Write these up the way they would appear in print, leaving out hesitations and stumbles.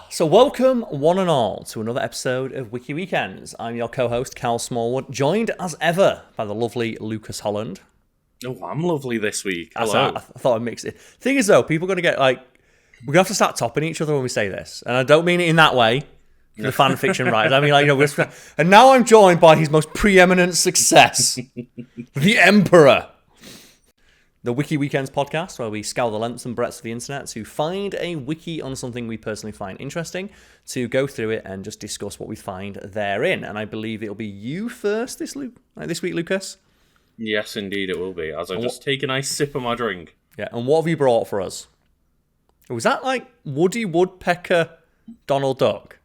So welcome, one and all, to another episode of Wiki Weekends. I'm your co-host, Karl Smallwood, joined as ever by the lovely Lucas Holland. Oh, I'm lovely this week. Hello. I thought I'd mix it. Thing is, though, people are going to get, we're going to have to start topping each other when we say this. And I don't mean it in that way, for the fan fiction writers. I mean, and now I'm joined by his most preeminent success, the Emperor. The Wiki Weekends podcast, where we scour the lengths and breadths of the internet to find a wiki on something we personally find interesting, to go through it and just discuss what we find therein. And I believe it'll be you first this week, Lucas. Yes, indeed it will be, as I just take a nice sip of my drink. Yeah, and what have you brought for us? Was that like Woody Woodpecker Donald Duck?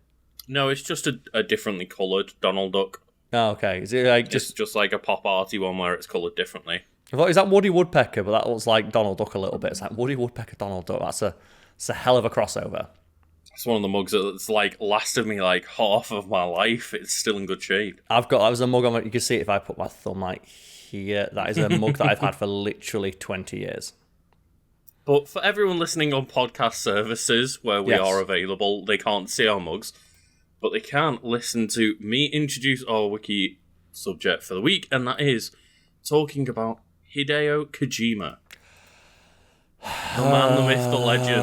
No, it's just a differently coloured Donald Duck. Oh, okay. Is it like just like a pop arty one where it's coloured differently. I thought, is that Woody Woodpecker? But that looks like Donald Duck a little bit. It's like Woody Woodpecker, Donald Duck. It's a hell of a crossover. It's one of the mugs that's like lasted me like half of my life. It's still in good shape. That was a mug on. You can see it if I put my thumb like here. That is a mug that I've had for literally 20 years. But for everyone listening on podcast services where we are available, they can't see our mugs, but they can listen to me introduce our wiki subject for the week, and that is talking about Hideo Kojima. The man, the myth, the legend.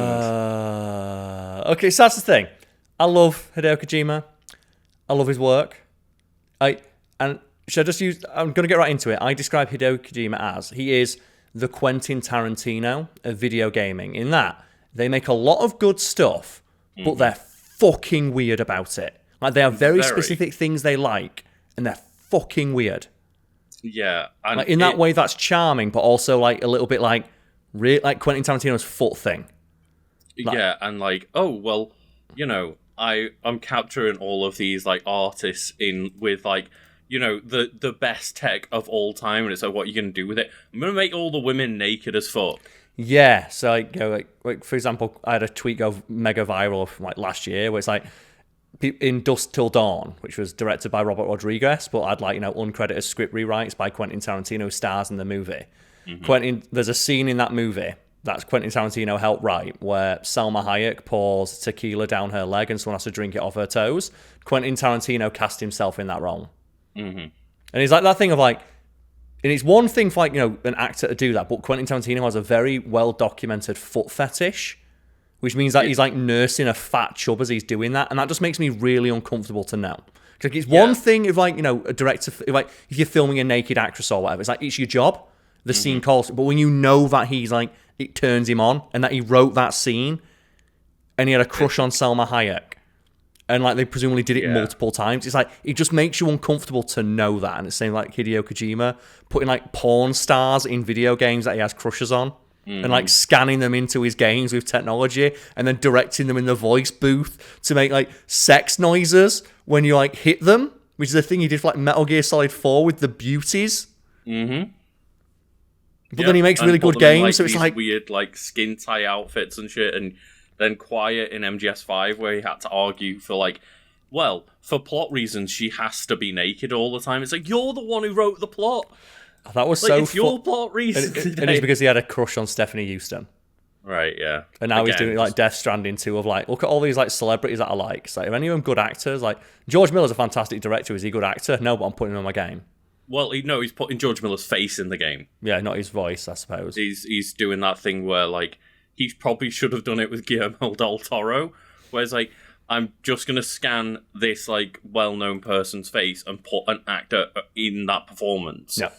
Okay, so that's the thing. I love Hideo Kojima. I love his work. I'm going to get right into it. I describe Hideo Kojima as, he is the Quentin Tarantino of video gaming, in that they make a lot of good stuff, but they're fucking weird about it. Like, they have very specific things they like, and they're fucking weird. Yeah, and like, in that way, that's charming, but also like a little bit like Quentin Tarantino's foot thing. Yeah, and like, oh well, you know, I'm capturing all of these like artists in with like, you know, the best tech of all time, and it's like, what are you gonna do with it? I'm gonna make all the women naked as fuck. Yeah, so like for example, I had a tweet go mega viral from like last year where it's like, in Dusk Till Dawn, which was directed by Robert Rodriguez, but had like, you know, uncredited script rewrites by Quentin Tarantino, who stars in the movie. There's a scene in that movie that's Quentin Tarantino helped write where Salma Hayek pours tequila down her leg and someone has to drink it off her toes. Quentin Tarantino cast himself in that role. And it's like that thing of like, and it's one thing for like, you know, an actor to do that, but Quentin Tarantino has a very well documented foot fetish, which means that he's like nursing a fat chub as he's doing that, and that just makes me really uncomfortable to know. Like, it's one thing if like, you know, a director, if you're filming a naked actress or whatever, it's like, it's your job. The scene calls, but when you know that he's like, it turns him on, and that he wrote that scene, and he had a crush on Salma Hayek, and like they presumably did it multiple times, it's like, it just makes you uncomfortable to know that. And it's same like Hideo Kojima putting like porn stars in video games that he has crushes on. And like scanning them into his games with technology, and then directing them in the voice booth to make like sex noises when you like hit them, which is the thing he did for like Metal Gear Solid 4 with the beauties. But then he makes really good games, like, so it's like weird like skin tie outfits and shit. And then Quiet in MGS5, where he had to argue for like, well, for plot reasons she has to be naked all the time. It's like, you're the one who wrote the plot. That was like, so it's your plot reason. And it's because he had a crush on Stephanie Houston. Right, yeah. And now he's doing like Death Stranding 2 of like, look at all these like celebrities that I like. It's like, are any of them good actors? Like, George Miller's a fantastic director. Is he a good actor? No, but I'm putting him on my game. Well, he's putting George Miller's face in the game. Yeah, not his voice, I suppose. He's doing that thing where like, he probably should have done it with Guillermo del Toro, where it's like, I'm just going to scan this like well-known person's face and put an actor in that performance. Yeah.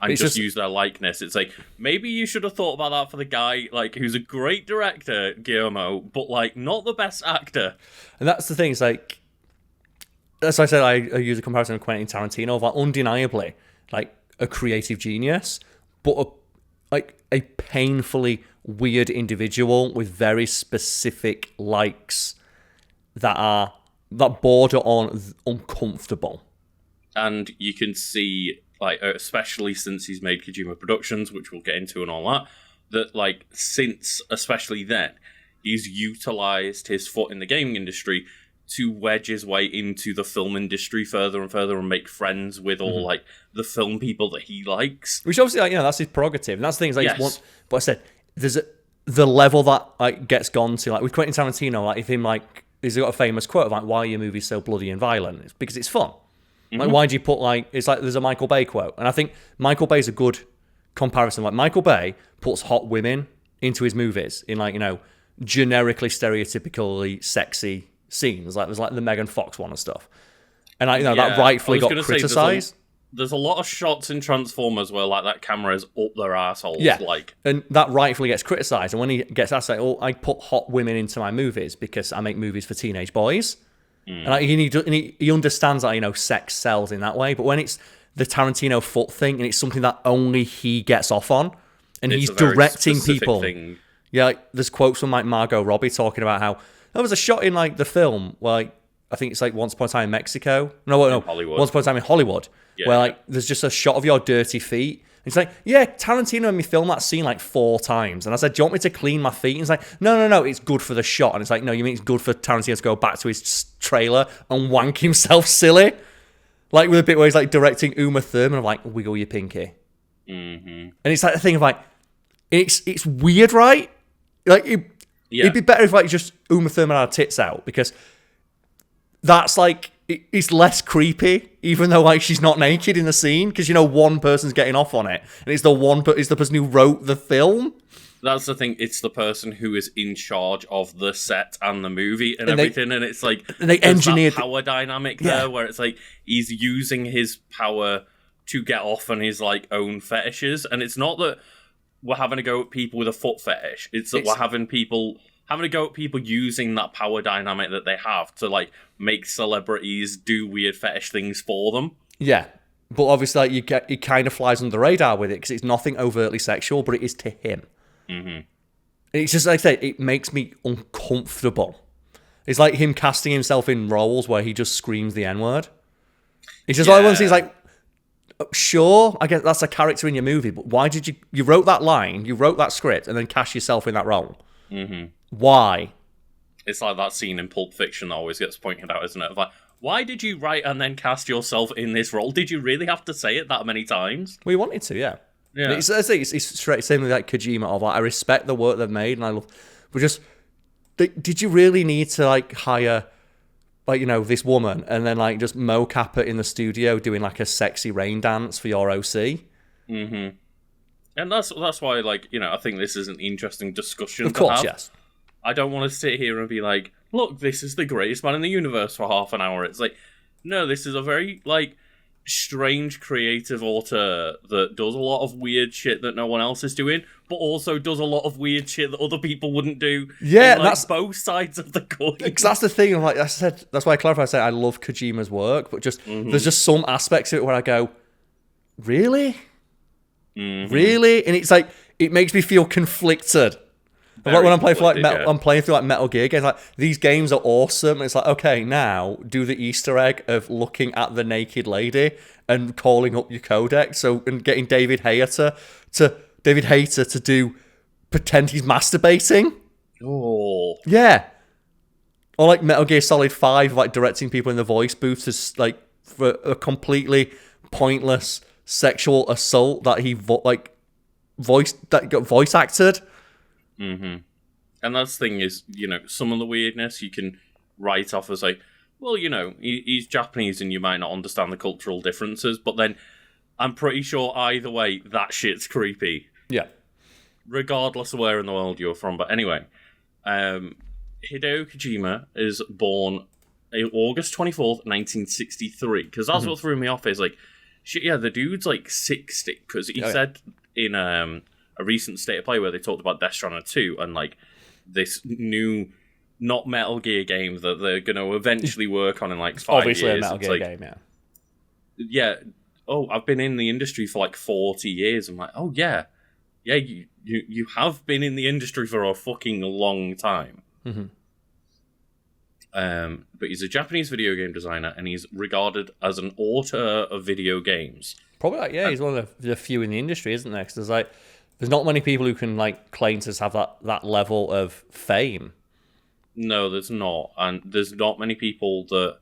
And just use their likeness. It's like, maybe you should have thought about that for the guy like who's a great director, Guillermo, but like not the best actor. And that's the thing. It's like, that's why I said I use a comparison with Quentin Tarantino of like, undeniably like a creative genius, but a painfully weird individual with very specific likes that border on uncomfortable. And you can see, like, especially since he's made Kojima Productions, which we'll get into and all that like, since, especially then, he's utilised his foot in the gaming industry to wedge his way into the film industry further and further and make friends with all, like, the film people that he likes. Which obviously, like, you know, that's his prerogative. And that's the thing, is like, yes. but I said, the level that like gets gone to, like with Quentin Tarantino, like if him like he's got a famous quote of like, why are your movies so bloody and violent? It's because it's fun. Like, why do you put like, it's like there's a Michael Bay quote, and I think Michael Bay's a good comparison. Like Michael Bay puts hot women into his movies in like, you know, generically stereotypically sexy scenes. Like there's like the Megan Fox one and stuff, and like, you know, that rightfully got criticized. There's a lot of shots in Transformers where like that camera is up their assholes. Yeah, like, and that rightfully gets criticized. And when he gets asked like, "Oh, I put hot women into my movies because I make movies for teenage boys," and like, he understands that, you know, sex sells in that way. But when it's the Tarantino foot thing and it's something that only he gets off on, and he's directing people. Yeah, like, there's quotes from like Margot Robbie talking about how there was a shot in like the film where like, I think it's like Once Upon a Time in Mexico. No, Hollywood. Once Upon a Time in Hollywood. Yeah, where like there's just a shot of your dirty feet. And it's like, yeah, Tarantino made me film that scene like 4 times. And I said, do you want me to clean my feet? And it's like, no, it's good for the shot. And it's like, no, you mean it's good for Tarantino to go back to his trailer and wank himself silly? Like with a bit where he's like directing Uma Thurman of like, wiggle your pinky. And it's like the thing of like, it's weird, right? Like it'd be better if like just Uma Thurman had her tits out, because that's like, it's less creepy, even though like she's not naked in the scene, because, you know, one person's getting off on it, and it's the person who wrote the film. That's the thing. It's the person who is in charge of the set and the movie and everything, and it's like they engineered that power dynamic there, where it's like he's using his power to get off on his like own fetishes, and it's not that we're having to go at people with a foot fetish. It's that we're having to go at people using that power dynamic that they have to like make celebrities do weird fetish things for them. Yeah, but obviously like, he kind of flies under the radar with it because it's nothing overtly sexual, but it is to him. It's just like I say, it makes me uncomfortable. It's like him casting himself in roles where he just screams the N-word. It's just like one of these like, sure, I guess that's a character in your movie, but why did you wrote that line, you wrote that script, and then cast yourself in that role? Why? It's like that scene in Pulp Fiction that always gets pointed out, isn't it? Like, why did you write and then cast yourself in this role? Did you really have to say it that many times? We wanted to, yeah. It's straight same with like Kojima of like, I respect the work they've made and I love, but just did you really need to like hire like, you know, this woman and then like just mocap her in the studio doing like a sexy rain dance for your OC? And that's why, like, you know, I think this is an interesting discussion. Of course, yes. I don't want to sit here and be like, look, this is the greatest man in the universe for half an hour. It's like, no, this is a very like strange creative auteur that does a lot of weird shit that no one else is doing, but also does a lot of weird shit that other people wouldn't do. Yeah, and, like, that's both sides of the coin. That's the thing. Like I said, that's why I clarified. I said I love Kojima's work, but just there's just some aspects of it where I go, really, really, and it's like it makes me feel conflicted. Like when I'm playing I'm playing through like Metal Gear games. Like these games are awesome. And it's like, okay, now do the Easter egg of looking at the naked lady and calling up your codec. So and getting David Hayter to do pretend he's masturbating. Oh, yeah. Or like Metal Gear Solid 5, like directing people in the voice booth to like for a completely pointless sexual assault that he got voice acted. And that's the thing is, you know, some of the weirdness you can write off as like, well, you know, he's Japanese and you might not understand the cultural differences, but then I'm pretty sure either way, that shit's creepy. Yeah. Regardless of where in the world you're from. But anyway, Hideo Kojima is born August 24th, 1963. Because that's what threw me off is like, shit, yeah, the dude's like 60. Because he said in a recent State of Play where they talked about Death Stranding 2 and like this new, not Metal Gear game that they're going to eventually work on in like 5 Obviously years. Obviously a Metal Gear game, yeah. Yeah. Oh, I've been in the industry for like 40 years. I'm like, oh yeah. Yeah, you have been in the industry for a fucking long time. But he's a Japanese video game designer and he's regarded as an auteur of video games. Probably like, yeah, he's one of the few in the industry, isn't there? Because there's not many people who can like claim to have that level of fame. No, there's not. And there's not many people that,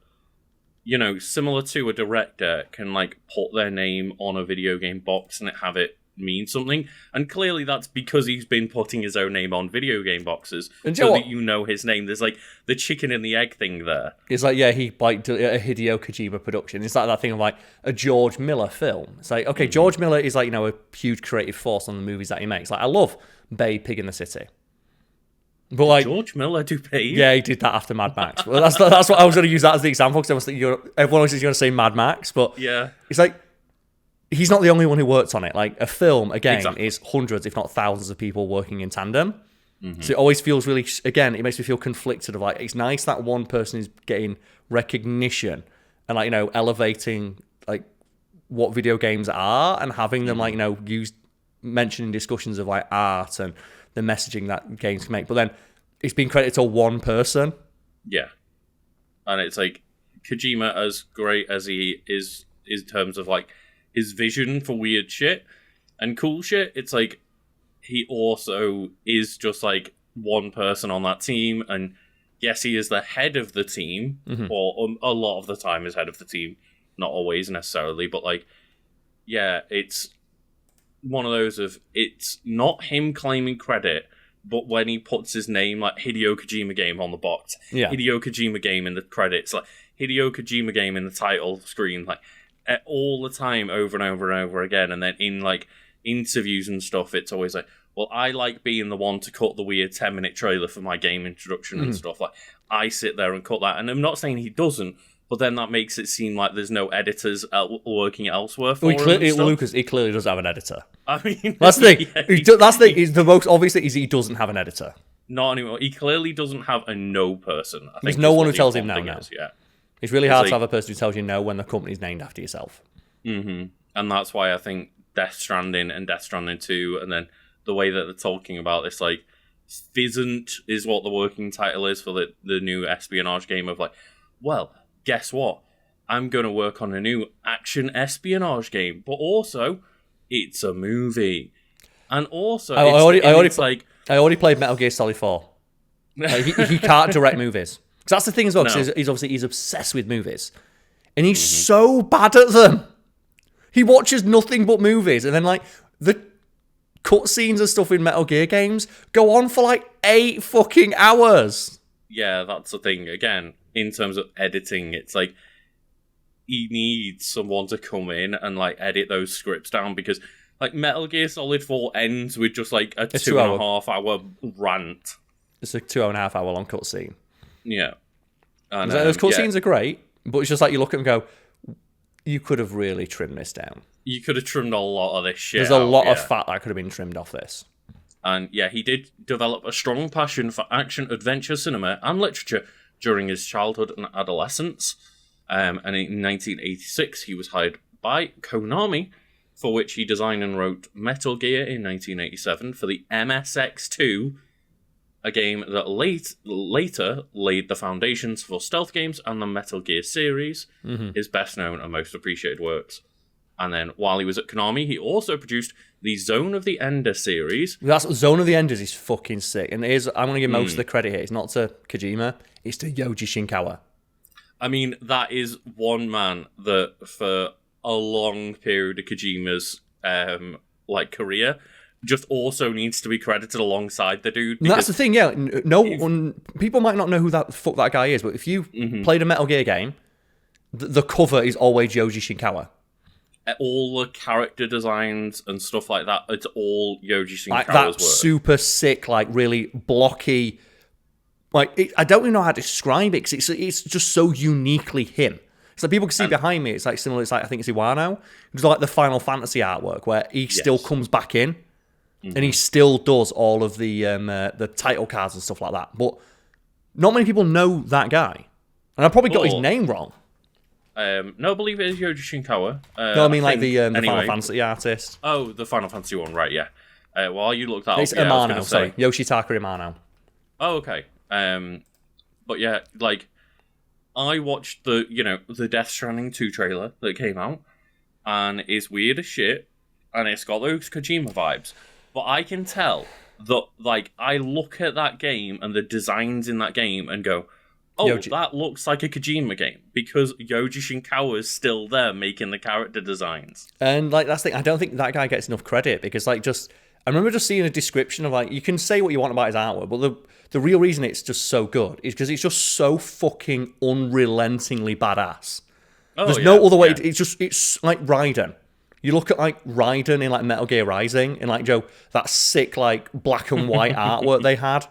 similar to a director, can like put their name on a video game box and have it mean something. And clearly that's because he's been putting his own name on video game boxes And so that you know his name. There's like the chicken and the egg thing there. It's like, he like a Hideo Kojima production. It's like that thing of like a George Miller film. It's like, okay, George Miller is like, a huge creative force on the movies that he makes. Like, I love Babe, Pig in the City. But like George Miller do Babe? Yeah, he did that after Mad Max. Well, that's what I was going to use that as the example, because I was thinking everyone else is going to say Mad Max, but yeah, it's like he's not the only one who worked on it. Like a film, again, Exactly. is hundreds, if not thousands, of people working in tandem. So it always feels really, again, it makes me feel conflicted of like, it's nice that one person is getting recognition and like, elevating like what video games are and having them like, used, mentioned in discussions of like art and the messaging that games can make. But then it's been credited to one person. Yeah. And it's like Kojima, as great as he is in terms of like his vision for weird shit and cool shit, it's like he also is just like one person on that team. And yes, he is the head of the team, or a lot of the time is head of the team. Not always necessarily, but like, yeah, it's one of those of, it's not him claiming credit, but when he puts his name, like Hideo Kojima game on the box, Hideo Kojima game in the credits, like Hideo Kojima game in the title screen, like all the time, over and over and over again. And then in like interviews and stuff, it's always like, well, I like being the one to cut the weird 10-minute trailer for my game introduction and stuff. Like, I sit there and cut that. And I'm not saying he doesn't, but then that makes it seem like there's no editors working elsewhere for him. Lucas, he clearly does have an editor. I mean, that's the thing. That's the most obvious thing is he doesn't have an editor. Not anymore. He clearly doesn't have a no person. I think there's no one who tells him no. Yeah. It's really hard to have a person who tells you no when the company's named after yourself. And that's why I think Death Stranding and Death Stranding 2, and then the way that they're talking about this, like, Fizzant is what the working title is for the new espionage game of like, well, guess what? I'm going to work on a new action espionage game, but also, it's a movie. And also, I already played Metal Gear Solid 4. Like, he can't direct movies. Because that's the thing as well, because he's obsessed with movies. And he's so bad at them. He watches nothing but movies, and then like the cutscenes and stuff in Metal Gear games go on for like 8 fucking hours. Yeah, that's the thing. Again, in terms of editing, it's like he needs someone to come in and like edit those scripts down, because like Metal Gear Solid 4 ends with just like a 2.5 hour rant. It's a 2.5 hour long cutscene. Yeah. And, those cutscenes are great, but it's just like you look at them and go, you could have really trimmed this down. You could have trimmed a lot of this shit. There's a lot of fat that could have been trimmed off this. And yeah, he did develop a strong passion for action, adventure, cinema, and literature during his childhood and adolescence. And in 1986, he was hired by Konami, for which he designed and wrote Metal Gear in 1987 for the MSX2, a game that later laid the foundations for stealth games and the Metal Gear series, his best known and most appreciated works. And then while he was at Konami, he also produced the Zone of the Ender series. That's Zone of the Enders is fucking sick. And I'm going to give most of the credit here. It's not to Kojima, it's to Yoji Shinkawa. I mean, that is one man that for a long period of Kojima's career just also needs to be credited alongside the dude. That's the thing, yeah. People might not know who that fuck that guy is, but if you played a Metal Gear game, the cover is always Yoji Shinkawa. All the character designs and stuff like that, it's all Yoji Shinkawa's like that work. Super sick, like really blocky. Like I don't even know how to describe it, because it's just so uniquely him. It's like people can see behind me. It's like similar. It's like I think it's Iwano. It's like the Final Fantasy artwork where he still comes back in. And he still does all of the title cards and stuff like that. But not many people know that guy. And I probably got his name wrong. No, I believe it is Yoji Shinkawa. No, I mean like the Final Fantasy artist. Oh, the Final Fantasy one, right, yeah. While you look that it's up, Amano, sorry. Yoshitaka Amano. Oh, okay. But yeah, like, I watched the Death Stranding 2 trailer that came out, and it's weird as shit, and it's got those Kojima vibes. But I can tell that, like, I look at that game and the designs in that game and go, that looks like a Kojima game because Yoji Shinkawa is still there making the character designs. And like that's the thing, I don't think that guy gets enough credit because like I remember just seeing a description of like you can say what you want about his artwork, but the real reason it's just so good is because it's just so fucking unrelentingly badass. There's no other way. It's like Raiden. You look at like Raiden in like Metal Gear Rising and like that sick like black and white artwork they had.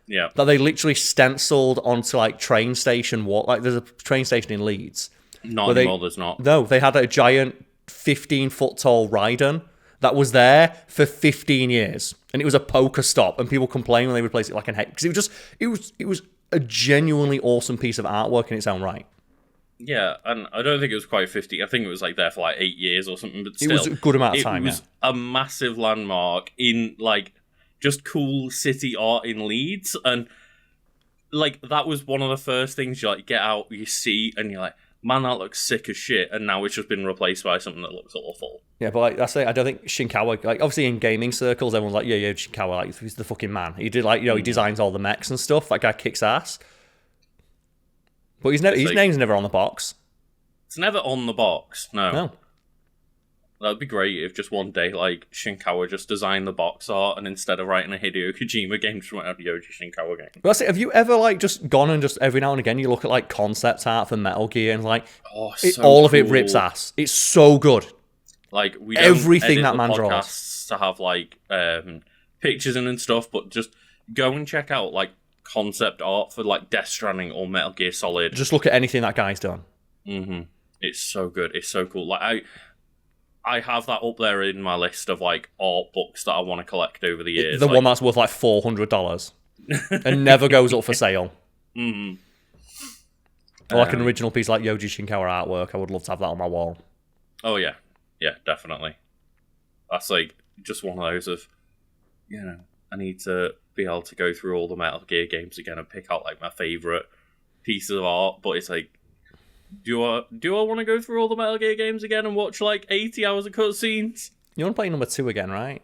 Yeah. That they literally stenciled onto like train station like there's a train station in Leeds. Not anymore, there's not. No, they had a giant 15-foot tall Raiden that was there for 15 years. And it was a poker stop and people complained when they replaced it like an head. Because it was a genuinely awesome piece of artwork in its own right. Yeah, and I don't think it was quite 50. I think it was like there for like 8 years or something, but still. It was a good amount of time, It was a massive landmark in like just cool city art in Leeds, and like that was one of the first things you like get out, you see, and you're like, man, that looks sick as shit, and now it's just been replaced by something that looks awful. Yeah, but like that's it. I don't think Shinkawa, like obviously in gaming circles, everyone's like, yeah, Shinkawa, like he's the fucking man. He did like he designs all the mechs and stuff. That guy kicks ass. But his name's never on the box. It's never on the box. No. That'd be great if just one day, like, Shinkawa just designed the box art and instead of writing a Hideo Kojima game, just went out a Yoji Shinkawa game. That's it. Have you ever, like, just gone and just every now and again you look at, like, concept art for Metal Gear and, like, all of it rips ass. It's so good. Like, we don't everything edit that the man draws podcasts to have, like, pictures and stuff, but just go and check out, like, concept art for, like, Death Stranding or Metal Gear Solid. Just look at anything that guy's done. Mm-hmm. It's so good. It's so cool. Like, I have that up there in my list of like art books that I want to collect over the years. The one that's worth like $400 and never goes up for sale. Mm-hmm. Or like an original piece like Yoji Shinkawa artwork. I would love to have that on my wall. Oh yeah, definitely. That's like just one of those of, I need to be able to go through all the Metal Gear games again and pick out like my favorite pieces of art. But it's like, do I want to go through all the Metal Gear games again and watch like 80 hours of cutscenes? You want to play number 2 again, right?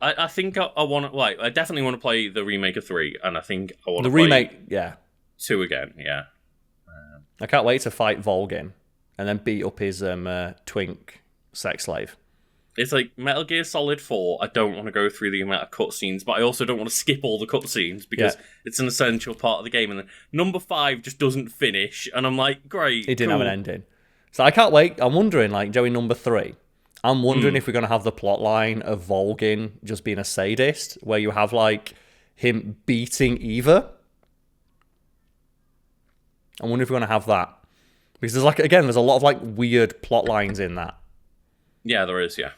I think I want to, like, I definitely want to play the remake of 3, and I think I want to play yeah, 2 again, yeah. I can't wait to fight Volgin and then beat up his twink sex slave. It's like Metal Gear Solid 4, I don't want to go through the amount of cutscenes, but I also don't want to skip all the cutscenes because it's an essential part of the game. And then number 5 just doesn't finish, and I'm like, great, it didn't have an ending. So I can't wait. I'm wondering, like, Joey, number 3, I'm wondering if we're going to have the plot line of Volgin just being a sadist, where you have, like, him beating Eva. I wonder if we're going to have that. Because there's, like, again, there's a lot of, like, weird plot lines in that. Yeah, there is, yeah.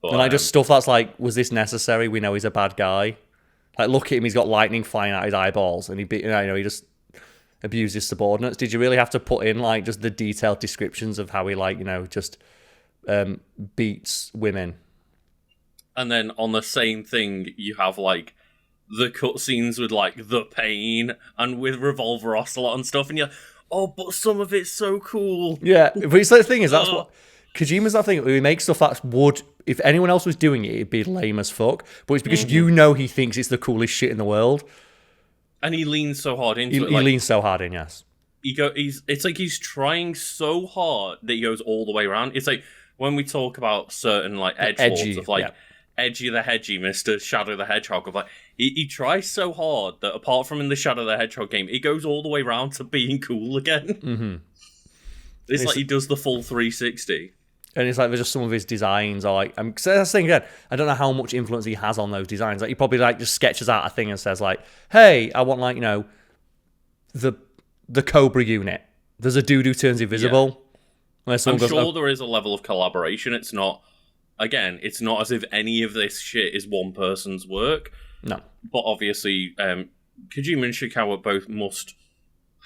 But, and like just stuff that's like, was this necessary? We know he's a bad guy. Like, look at him; he's got lightning flying out his eyeballs, and he just abused his subordinates. Did you really have to put in like just the detailed descriptions of how he just beats women? And then on the same thing, you have like the cutscenes with like the pain and with Revolver Ocelot and stuff, and you're, but some of it's so cool. Yeah, but it's the thing is that's what. Kojima's that thing. He makes stuff that would, if anyone else was doing it, it'd be lame as fuck. But it's because he thinks it's the coolest shit in the world, and he leans so hard into it. He leans so hard in, yes. It's like he's trying so hard that he goes all the way around. It's like when we talk about certain like edgelords of like Edgy the Hedgy, Mr. Shadow the Hedgehog, of like he tries so hard that apart from in the Shadow the Hedgehog game, he goes all the way around to being cool again. Mm-hmm. It's like he does the full 360. And it's like there's just some of his designs are like, so that's the thing again, I don't know how much influence he has on those designs. Like he probably like just sketches out a thing and says like, hey, I want like, the Cobra unit. There's a dude who turns invisible. Yeah. I'm sure there is a level of collaboration. It's not as if any of this shit is one person's work. No. But obviously, Kojima and Shinkawa both must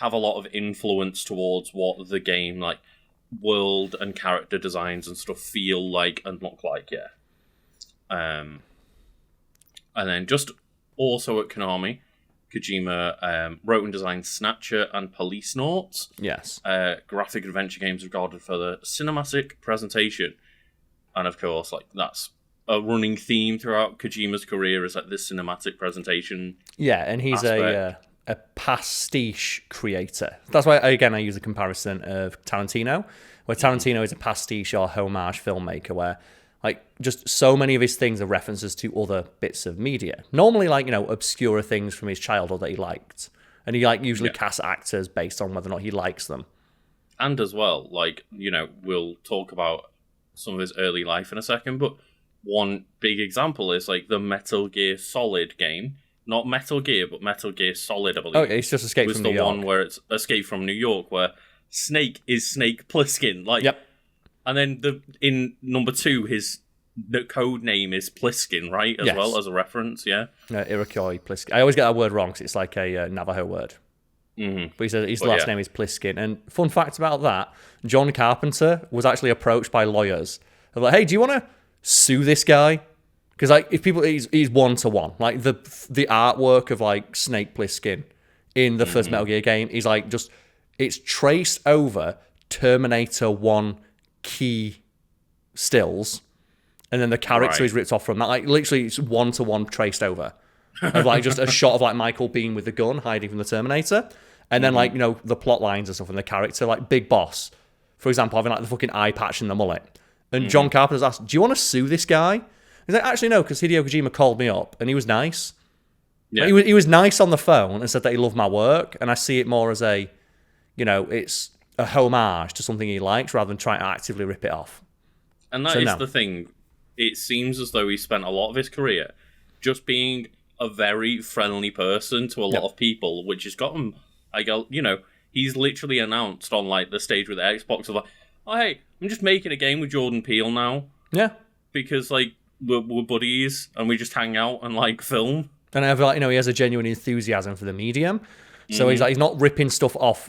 have a lot of influence towards what the game, like, world and character designs and stuff feel like and look like, yeah. And then just also at Konami, Kojima wrote and designed Snatcher and Police Nauts. Yes. Graphic adventure games regarded for the cinematic presentation. And of course, like, that's a running theme throughout Kojima's career is like this cinematic presentation. Yeah, and he's a a pastiche creator. That's why, again, I use a comparison of Tarantino, where Tarantino is a pastiche or homage filmmaker, where like just so many of his things are references to other bits of media. Normally, like, obscure things from his childhood that he liked, and he like usually casts actors based on whether or not he likes them. And as well, like, we'll talk about some of his early life in a second, but one big example is like the Metal Gear Solid game. Not Metal Gear, but Metal Gear Solid, I believe. Oh, it's just Escape from New York. Was the one where it's Escape from New York, where Snake is Snake Plissken. Like, yep. And then in number 2, the code name is Plissken, right? As well as a reference, yeah? Iroquois Plissken. I always get that word wrong because it's like a Navajo word. Mm-hmm. But he said his last name is Plissken. And fun fact about that, John Carpenter was actually approached by lawyers. They're like, hey, do you want to sue this guy? Because like, if people, he's one-to-one. Like the artwork of like Snake Plissken in the first Metal Gear game is like just, it's traced over Terminator 1 key stills, and then the character is ripped off from that. Like literally, it's one-to-one traced over. Of like just a shot of like Michael Biehn with the gun hiding from the Terminator, and then like the plot lines and stuff, and the character, like Big Boss, for example, having like the fucking eye patch and the mullet. And John Carpenter's asked, "Do you want to sue this guy?" He's like, "Actually, no, because Hideo Kojima called me up and he was nice. Yeah. Like, he was nice on the phone and said that he loved my work, and I see it more as a, it's a homage to something he likes rather than trying to actively rip it off." And that is the thing. It seems as though he spent a lot of his career just being a very friendly person to a lot of people, which has got him, he's literally announced on like the stage with the Xbox of like, oh hey, I'm just making a game with Jordan Peele now. Yeah. Because like we're buddies and we just hang out and like film. And I feel like, he has a genuine enthusiasm for the medium. So he's not ripping stuff off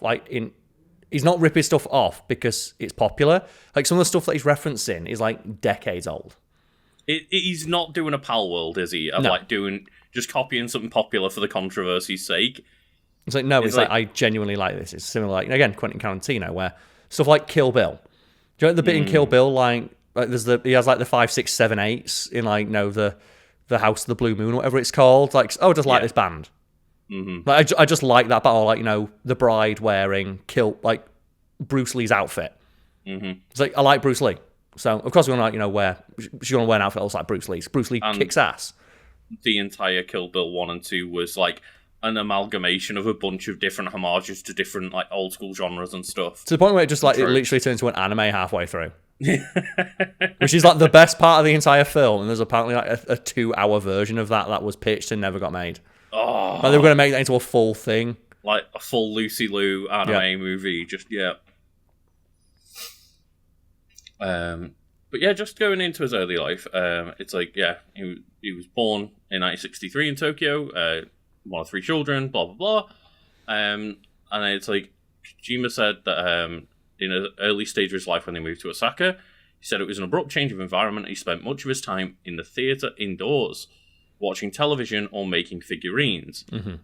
he's not ripping stuff off because it's popular. Like some of the stuff that he's referencing is like decades old. He's not doing a Pal World, is he? Of like just copying something popular for the controversy's sake. It's like, no, it's like I genuinely like this. It's similar, like, again, Quentin Tarantino, where stuff like Kill Bill. Do you know the bit in Kill Bill, like there's he has like the 5, 6, 7, 8s in like, the House of the Blue Moon, or whatever it's called. Like, I just like this band. Mm-hmm. Like, I just like that battle, like, the bride wearing like Bruce Lee's outfit. Mm-hmm. It's like, I like Bruce Lee. So, of course, we're going to wear an outfit that looks like Bruce Lee's. Bruce Lee kicks ass. The entire Kill Bill 1 and 2 was like an amalgamation of a bunch of different homages to different like old school genres and stuff. To the point where it just like it literally turned into an anime halfway through. Which is like the best part of the entire film, and there's apparently like a 2-hour version of that was pitched and never got made. Oh, like they were going to make that into a full thing. Like a full Lucy Liu anime movie, But yeah, just going into his early life, it's like, he was born in 1963 in Tokyo, one of 3 children, blah, blah, blah. And it's like, Kojima said that in an early stage of his life when they moved to Osaka, he said it was an abrupt change of environment. He spent much of his time in the theatre indoors, watching television or making figurines. Mm-hmm.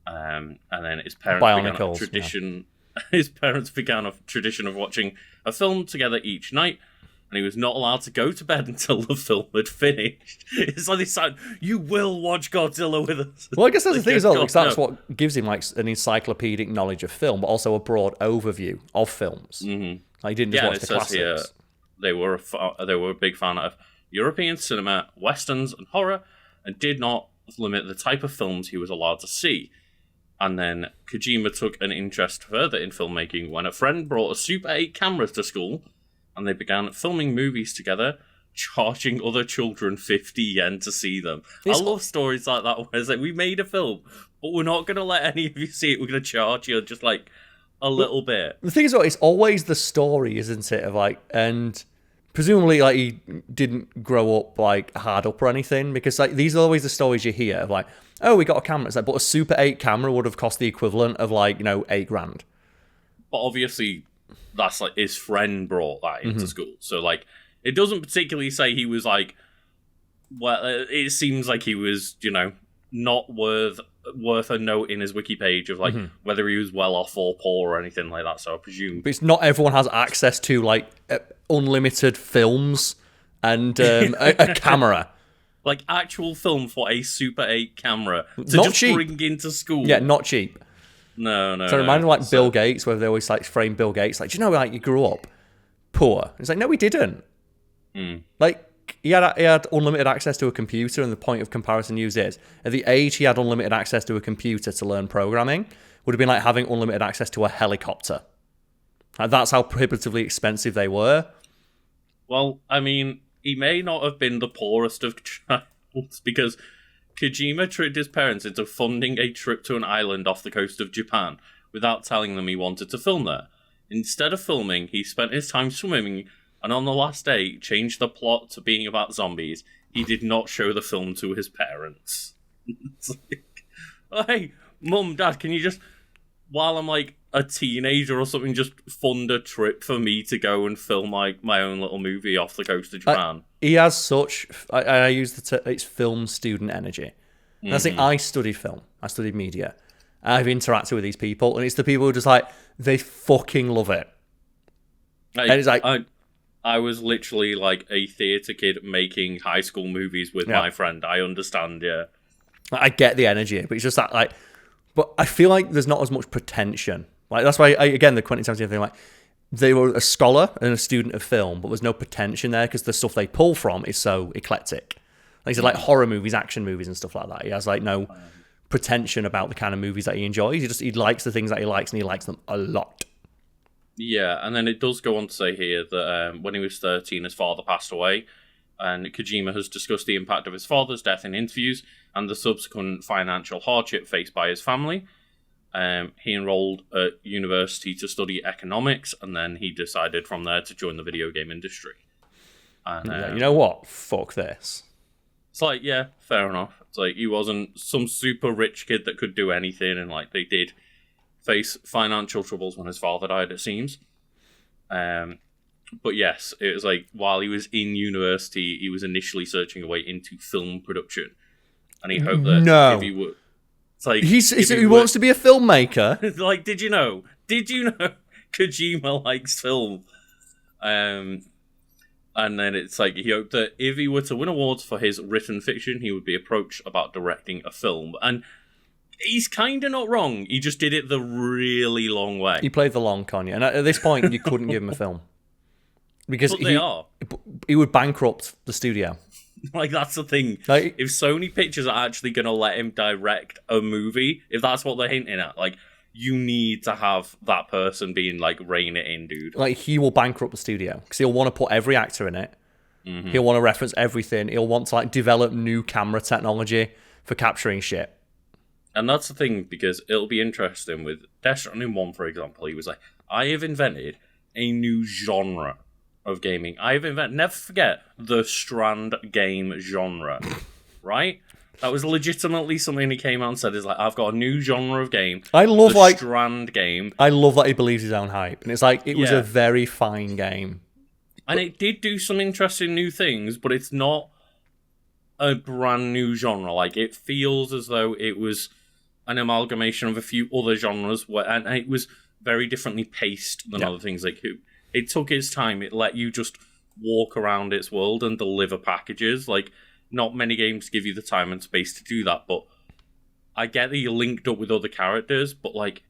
And then his parents began a tradition. Yeah. His parents began a tradition of watching a film together each night, and he was not allowed to go to bed until the film had finished. It's like this time, you will watch Godzilla with us. Well, I guess that's the thing as well, because that's what gives him like an encyclopedic knowledge of film, but also a broad overview of films. Mm-hmm. Like, he didn't just watch the classics. Here, they were a big fan of European cinema, westerns, and horror, and did not limit the type of films he was allowed to see. And then Kojima took an interest further in filmmaking when a friend brought a Super 8 camera to school, and they began filming movies together, charging other children 50 yen to see them. I love stories like that, where it's like, we made a film, but we're not going to let any of you see it. We're going to charge you just like a little bit. The thing is, it's always the story, isn't it? Of like, and presumably, like, he didn't grow up like hard up or anything, because like these are always the stories you hear of like, oh, we got a camera. It's like, but a Super 8 camera would have cost the equivalent of like, $8,000. But obviously, that's like his friend brought that into school. So like, it doesn't particularly say he was like, well, it seems like he was, not worth a note in his wiki page of like whether he was well off or poor or anything like that. So I presume. But it's not everyone has access to like unlimited films and a camera. Like actual film for a Super 8 camera to not just cheap. Bring into school. Yeah, not cheap. No. So it reminded me like Bill Gates, where they always like frame Bill Gates like, do you know, like, you grew up poor? It's like, no, he didn't. Like, he had unlimited access to a computer, and the point of comparison used is, at the age he had unlimited access to a computer to learn programming would have been like having unlimited access to a helicopter. Like, that's how prohibitively expensive they were. Well, I mean, he may not have been the poorest of childs, because Kojima tricked his parents into funding a trip to an island off the coast of Japan without telling them he wanted to film there. Instead of filming, he spent his time swimming, and on the last day, changed the plot to being about zombies. He did not show the film to his parents. It's like, oh, hey, Mum, Dad, can you just, while I'm like a teenager or something, just fund a trip for me to go and film my own little movie off the coast of Japan? He has such, I use it's film student energy. And I think I studied film, I studied media. I've interacted with these people, and it's the people who just like, they fucking love it. And it's like, I was literally like a theatre kid making high school movies with my friend. I understand, yeah. I get the energy, but it's just that, like, but I feel like there's not as much pretension. Like, that's why, again, the Quentin Tarantino thing, like, they were a scholar and a student of film, but there's no pretension there because the stuff they pull from is so eclectic. Like, so like horror movies, action movies, and stuff like that. He has like no pretension about the kind of movies that he enjoys. He likes the things that he likes, and he likes them a lot. Yeah, and then it does go on to say here that when he was 13, his father passed away, and Kojima has discussed the impact of his father's death in interviews and the subsequent financial hardship faced by his family. He enrolled at university to study economics, and then he decided from there to join the video game industry. And, you know what? Fuck this. It's like, yeah, fair enough. It's like, he wasn't some super rich kid that could do anything, and like they did face financial troubles when his father died, it seems. But yes, it was like, while he was in university, he was initially searching a way into film production, and he hoped that if he would, it's like he wants to be a filmmaker. Like, did you know Kojima likes film? And then it's like, he hoped that if he were to win awards for his written fiction, he would be approached about directing a film. And he's kind of not wrong. He just did it the really long way. He played the long con, yeah. And at this point, you couldn't give him a film. Because he would bankrupt the studio. Like, that's the thing. Like, if Sony Pictures are actually going to let him direct a movie, if that's what they're hinting at, like, you need to have that person being like, rein it in, dude. Like, he will bankrupt the studio because he'll want to put every actor in it. Mm-hmm. He'll want to reference everything. He'll want to like develop new camera technology for capturing shit. And that's the thing, because it'll be interesting with Death Stranding 1, for example. He was like, I have invented a new genre of gaming. Never forget the Strand game genre, right? That was legitimately something he came out and said, is like, I've got a new genre of game. I love the Strand game. I love that he believes his own hype. And it's like, it was a very fine game. And it did do some interesting new things, but it's not a brand new genre. Like, it feels as though it was an amalgamation of a few other genres, and it was very differently paced than other things. Like, it took its time. It let you just walk around its world and deliver packages. Like, not many games give you the time and space to do that, but I get that you're linked up with other characters, but like,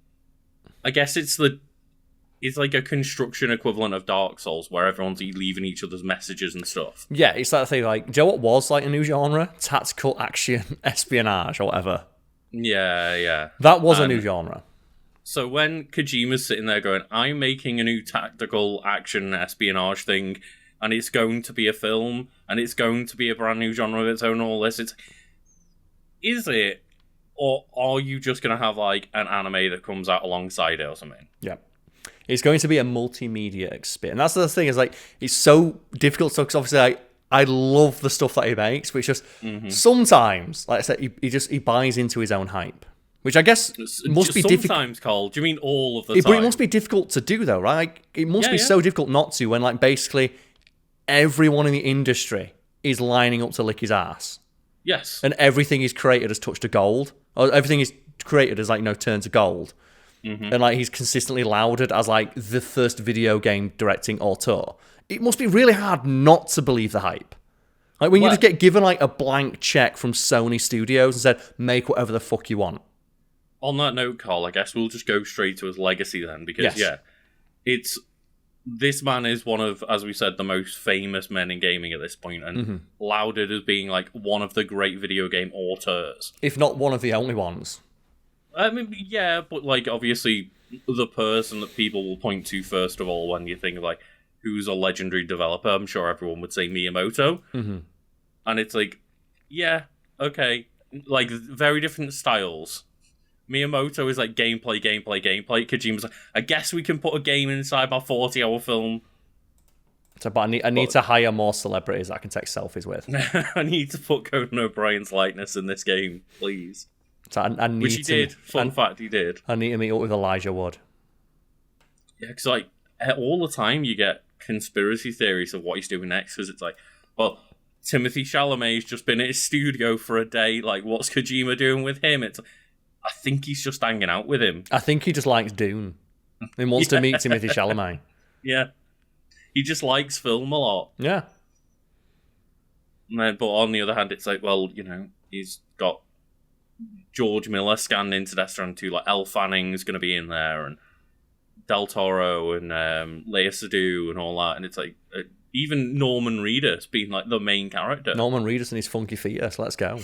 I guess it's like a construction equivalent of Dark Souls, where everyone's leaving each other's messages and stuff. Yeah, it's that thing, like, do you know what was like a new genre? Tactical action espionage or whatever. Yeah. That was a new genre. So when Kojima's sitting there going, I'm making a new tactical action espionage thing, and it's going to be a film, and it's going to be a brand new genre of its own, all this, is it? Or are you just going to have like an anime that comes out alongside it or something? Yeah. It's going to be a multimedia experience. And that's the thing, is like, it's so difficult because obviously I love the stuff that he makes, but it's just sometimes, like I said, he buys into his own hype. Which I guess must be difficult. Sometimes, Carl. Do you mean all of the time? But it must be difficult to do, though, right? Like, it must be so difficult not to when, like, basically everyone in the industry is lining up to lick his ass. Yes. And everything he's created has touched to gold. Or everything he's created has, like, turned to gold. Mm-hmm. And, like, he's consistently lauded as, like, the first video game directing auteur. It must be really hard not to believe the hype. Like, when you just get given, like, a blank check from Sony Studios and said, make whatever the fuck you want. on that note, Karl, I guess we'll just go straight to his legacy then, because this man is one of, as we said, the most famous men in gaming at this point, and lauded as being like one of the great video game auteurs, if not one of the only ones. I mean, yeah, but like obviously the person that people will point to first of all when you think of like who's a legendary developer, I'm sure everyone would say Miyamoto, and it's like, yeah, okay, like very different styles. Miyamoto is like gameplay. Kojima's like, I guess we can put a game inside my 40-hour film. So, but I need to hire more celebrities that I can take selfies with. I need to put Conan O'Brien's likeness in this game, please. So I need Which he did. Fun fact, he did. I need to meet up with Elijah Wood. Yeah, because like all the time you get conspiracy theories of what he's doing next, because it's like, well, Timothée Chalamet's just been at his studio for a day. Like, what's Kojima doing with him? It's I think he's just hanging out with him. I think he just likes Dune. He wants to meet Timothée Chalamet. Yeah. He just likes film a lot. Yeah. But on the other hand, it's like, well, he's got George Miller scanned into Death Stranding 2. Like, Elle Fanning's going to be in there, and Del Toro, and Lea Seydoux, and all that. And it's like, even Norman Reedus being like the main character. Norman Reedus and his funky fetus. Let's go.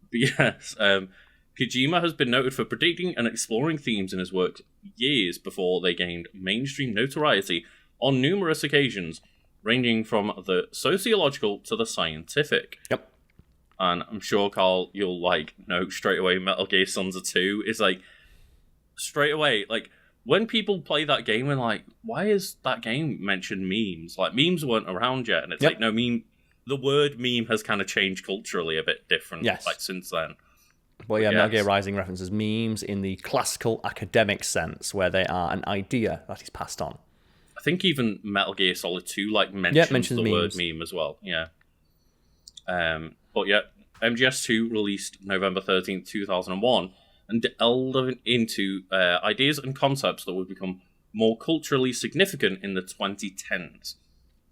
But yes, Kojima has been noted for predicting and exploring themes in his work years before they gained mainstream notoriety on numerous occasions, ranging from the sociological to the scientific. Yep. And I'm sure, Karl, you'll note straight away Metal Gear Solid 2 is straight away, when people play that game and why is that game mentioned memes? Like, memes weren't around yet, and it's no meme. The word meme has kind of changed culturally a bit different, since then. Well, yeah, Metal Gear Rising references memes in the classical academic sense, where they are an idea that is passed on. I think even Metal Gear Solid 2 mentions the word meme as well. Yeah. But yeah, MGS2 released November 13th, 2001, and delved into ideas and concepts that would become more culturally significant in the 2010s.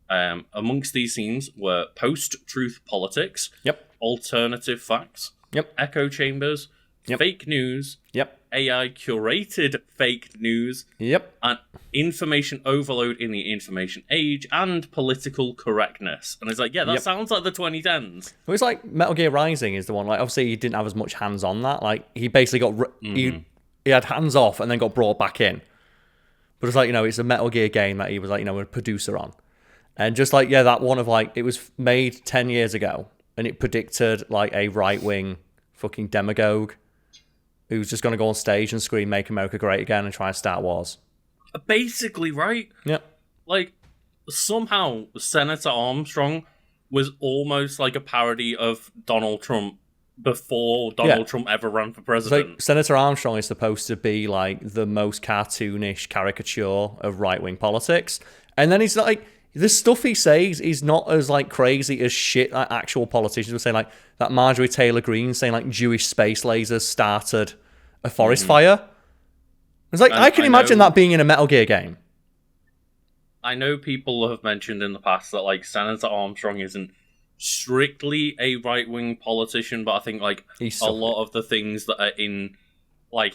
Amongst these themes were post-truth politics, alternative facts, echo chambers, fake news, AI-curated fake news, and information overload in the information age, and political correctness. And it's like, that sounds like the 2010s. Well, it's like Metal Gear Rising is the one. Obviously, he didn't have as much hands on that. He basically got he had hands off and then got brought back in. But it's it's a Metal Gear game that he was a producer on. And just that one of it was made 10 years ago, and it predicted a right-wing fucking demagogue who's just going to go on stage and scream "Make America Great Again" and try and start wars. Basically, right? Yeah. Somehow Senator Armstrong was almost like a parody of Donald Trump before Donald Trump ever ran for president. Senator Armstrong is supposed to be the most cartoonish caricature of right-wing politics, and then he's the stuff he says is not as crazy as shit like actual politicians were saying, that Marjorie Taylor Greene saying Jewish space lasers started a forest fire. It's I can imagine that being in a Metal Gear game. I know people have mentioned in the past that Senator Armstrong isn't strictly a right-wing politician, but I think a lot of the things that are in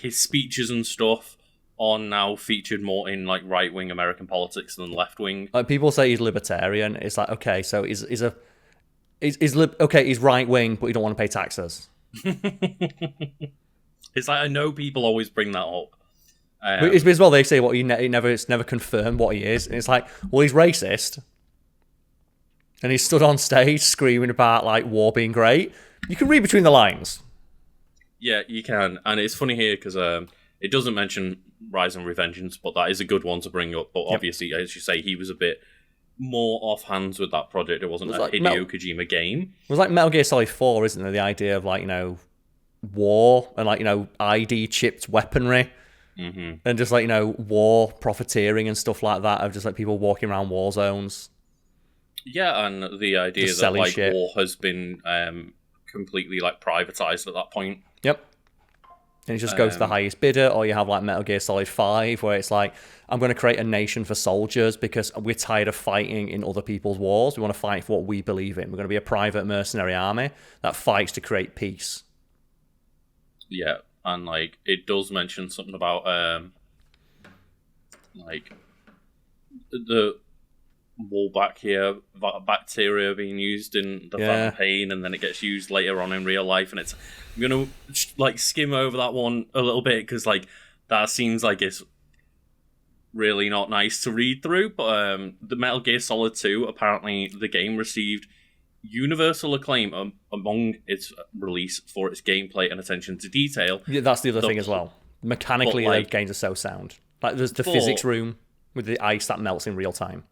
his speeches and stuff are now featured more in right-wing American politics than left-wing. People say he's libertarian. It's okay, so he's right-wing, but you don't want to pay taxes. It's I know people always bring that up. It's as well they say it's never confirmed what he is. And it's he's racist, and he's stood on stage screaming about war being great. You can read between the lines. Yeah, you can, and it's funny here because it doesn't mention Rise and Revengeance, but that is a good one to bring up. But obviously, as you say, he was a bit more offhands with that project. It wasn't a Hideo Kojima game. It was Metal Gear Solid 4, isn't there? The idea of war and ID chipped weaponry, and just war profiteering and stuff like that of just people walking around war zones. Yeah, and the idea just that war has been completely privatized at that point. Yep. And it just goes to the highest bidder, or you have Metal Gear Solid 5, where it's I'm going to create a nation for soldiers because we're tired of fighting in other people's wars. We want to fight for what we believe in. We're going to be a private mercenary army that fights to create peace. Yeah, and like it does mention something about like the Wolbachia bacteria being used in the Phantom Pain, and then it gets used later on in real life. And I'm gonna like skim over that one a little bit because like that seems like it's really not nice to read through. But the Metal Gear Solid 2, apparently the game received universal acclaim among its release for its gameplay and attention to detail. Yeah, that's the other thing as well. Mechanically, those games are so sound. Like there's the physics room with the ice that melts in real time.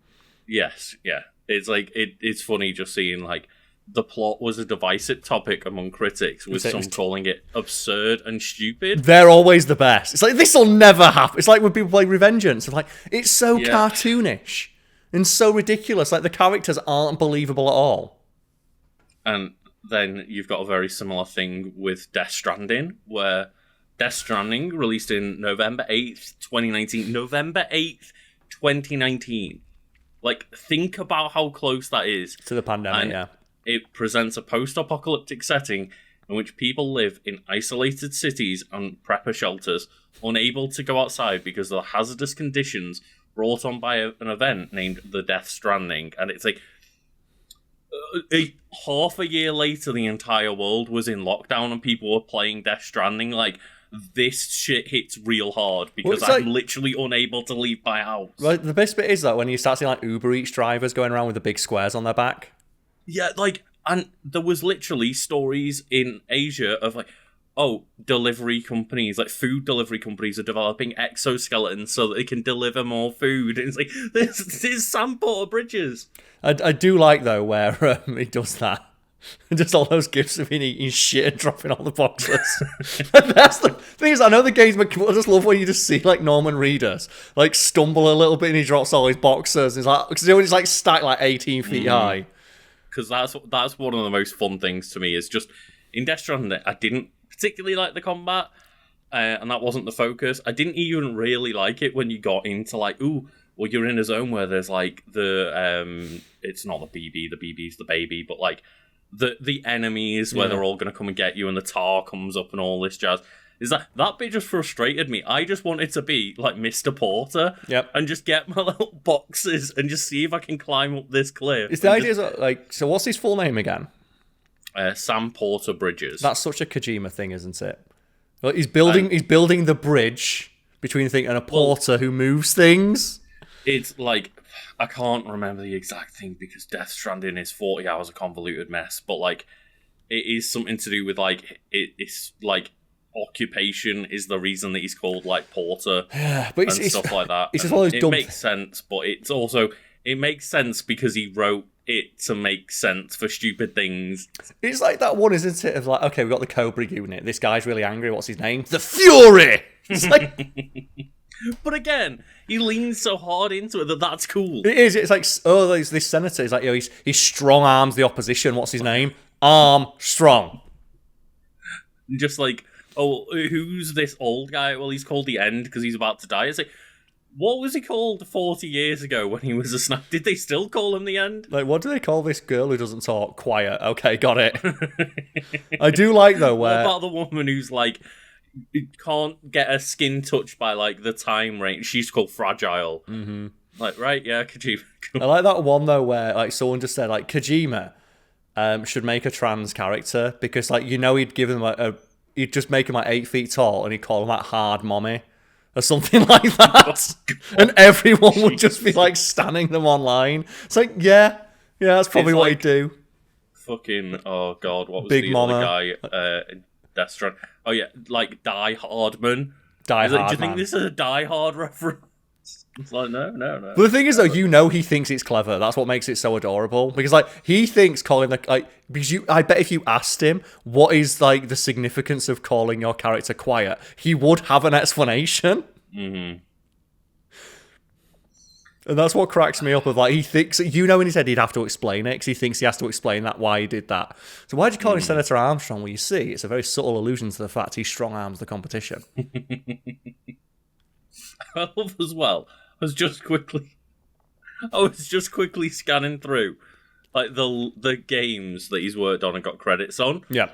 Yes, yeah. It's like it's funny just seeing like the plot was a divisive topic among critics, with some calling it absurd and stupid. They're always the best. It's like this will never happen. It's like when people play Revengeance. It's like it's so cartoonish and so ridiculous. Like the characters aren't believable at all. And then you've got a very similar thing with Death Stranding, where Death Stranding released in November 8th, 2019. November 8th, 2019. Like, think about how close that is. To the pandemic, and it presents a post-apocalyptic setting in which people live in isolated cities and prepper shelters, unable to go outside because of the hazardous conditions brought on by an event named the Death Stranding. And it's like, half a year later, the entire world was in lockdown and people were playing Death Stranding. Like, this shit hits real hard because I'm literally unable to leave my house. Right, the best bit is that when you start seeing like Uber Eats drivers going around with the big squares on their back. Yeah, like, and there was literally stories in Asia of like, delivery companies, like food delivery companies, are developing exoskeletons so that they can deliver more food. And it's like, this is Sam Porter Bridges. I do like, though, where he does that. Just all those gifs of him eating shit and dropping all the boxes. That's the thing is, I know the game's I just love when you just see, like, Norman Reedus, like, stumble a little bit and he drops all his boxes. It's like, because it's like stacked like 18 feet high. Because that's one of the most fun things to me, is just, in Death Stranding, I didn't particularly like the combat, and that wasn't the focus. I didn't even really like it when you got into like, you're in a zone where there's like the it's not the BB's the baby, but like the enemies where they're all going to come and get you, and the tar comes up and all this jazz. Is that bit just frustrated me? I just wanted to be like Mr. Porter, and just get my little boxes and just see if I can climb up this cliff. It's the idea is like, so what's his full name again? Sam Porter Bridges. That's such a Kojima thing, isn't it? Well, he's building the bridge between the thing and a porter who moves things. It's like, I can't remember the exact thing because Death Stranding is 40 hours of convoluted mess, but like it is something to do with like it's like occupation is the reason that he's called like porter, but it's stuff like that. It's just all those it makes sense, but it's also it makes sense because he wrote it to make sense for stupid things. It's like that one, isn't it? Of like, okay, we've got the Cobra unit. This guy's really angry. What's his name? The Fury. It's like, but again, he leans so hard into it that's cool. It is. It's like, there's this senator. He's like, he strong arms the opposition. What's his name? Armstrong. Just like, who's this old guy? Well, he's called the End because he's about to die. It's like, what was he called 40 years ago when he was a sniper? Did they still call him the End? Like, what do they call this girl who doesn't talk? Quiet. Okay, got it. I do like, though, where... What about the woman who's, like, can't get her skin touched by, like, the time range? She's called Fragile. Mm-hmm. Like, right, yeah, Kojima. I like that one, though, where, like, someone just said, like, Kojima should make a trans character because, like, he'd give him, like, he'd just make him, like, 8 feet tall and he'd call him, like, Hard Mommy. Or something like that. And everyone would just be like standing them online. It's like, yeah, that's probably what he'd do. Fucking, oh god, what was Big the Mama. other guy in Death Stranding? Oh yeah, like Die Hardman. Die Hard. Do you think this is a Die Hard reference? It's like, no. But the thing is, though, he thinks it's clever. That's what makes it so adorable. Because, like, he thinks calling I bet if you asked him what is, like, the significance of calling your character quiet, he would have an explanation. Mm-hmm. And that's what cracks me up of, like, he thinks, in his head he'd have to explain it, because he thinks he has to explain that, why he did that. So why'd you call him Senator Armstrong? Well, you see, it's a very subtle allusion to the fact he strong arms the competition. I love as well. I was just quickly scanning through like the games that he's worked on and got credits on. Yeah.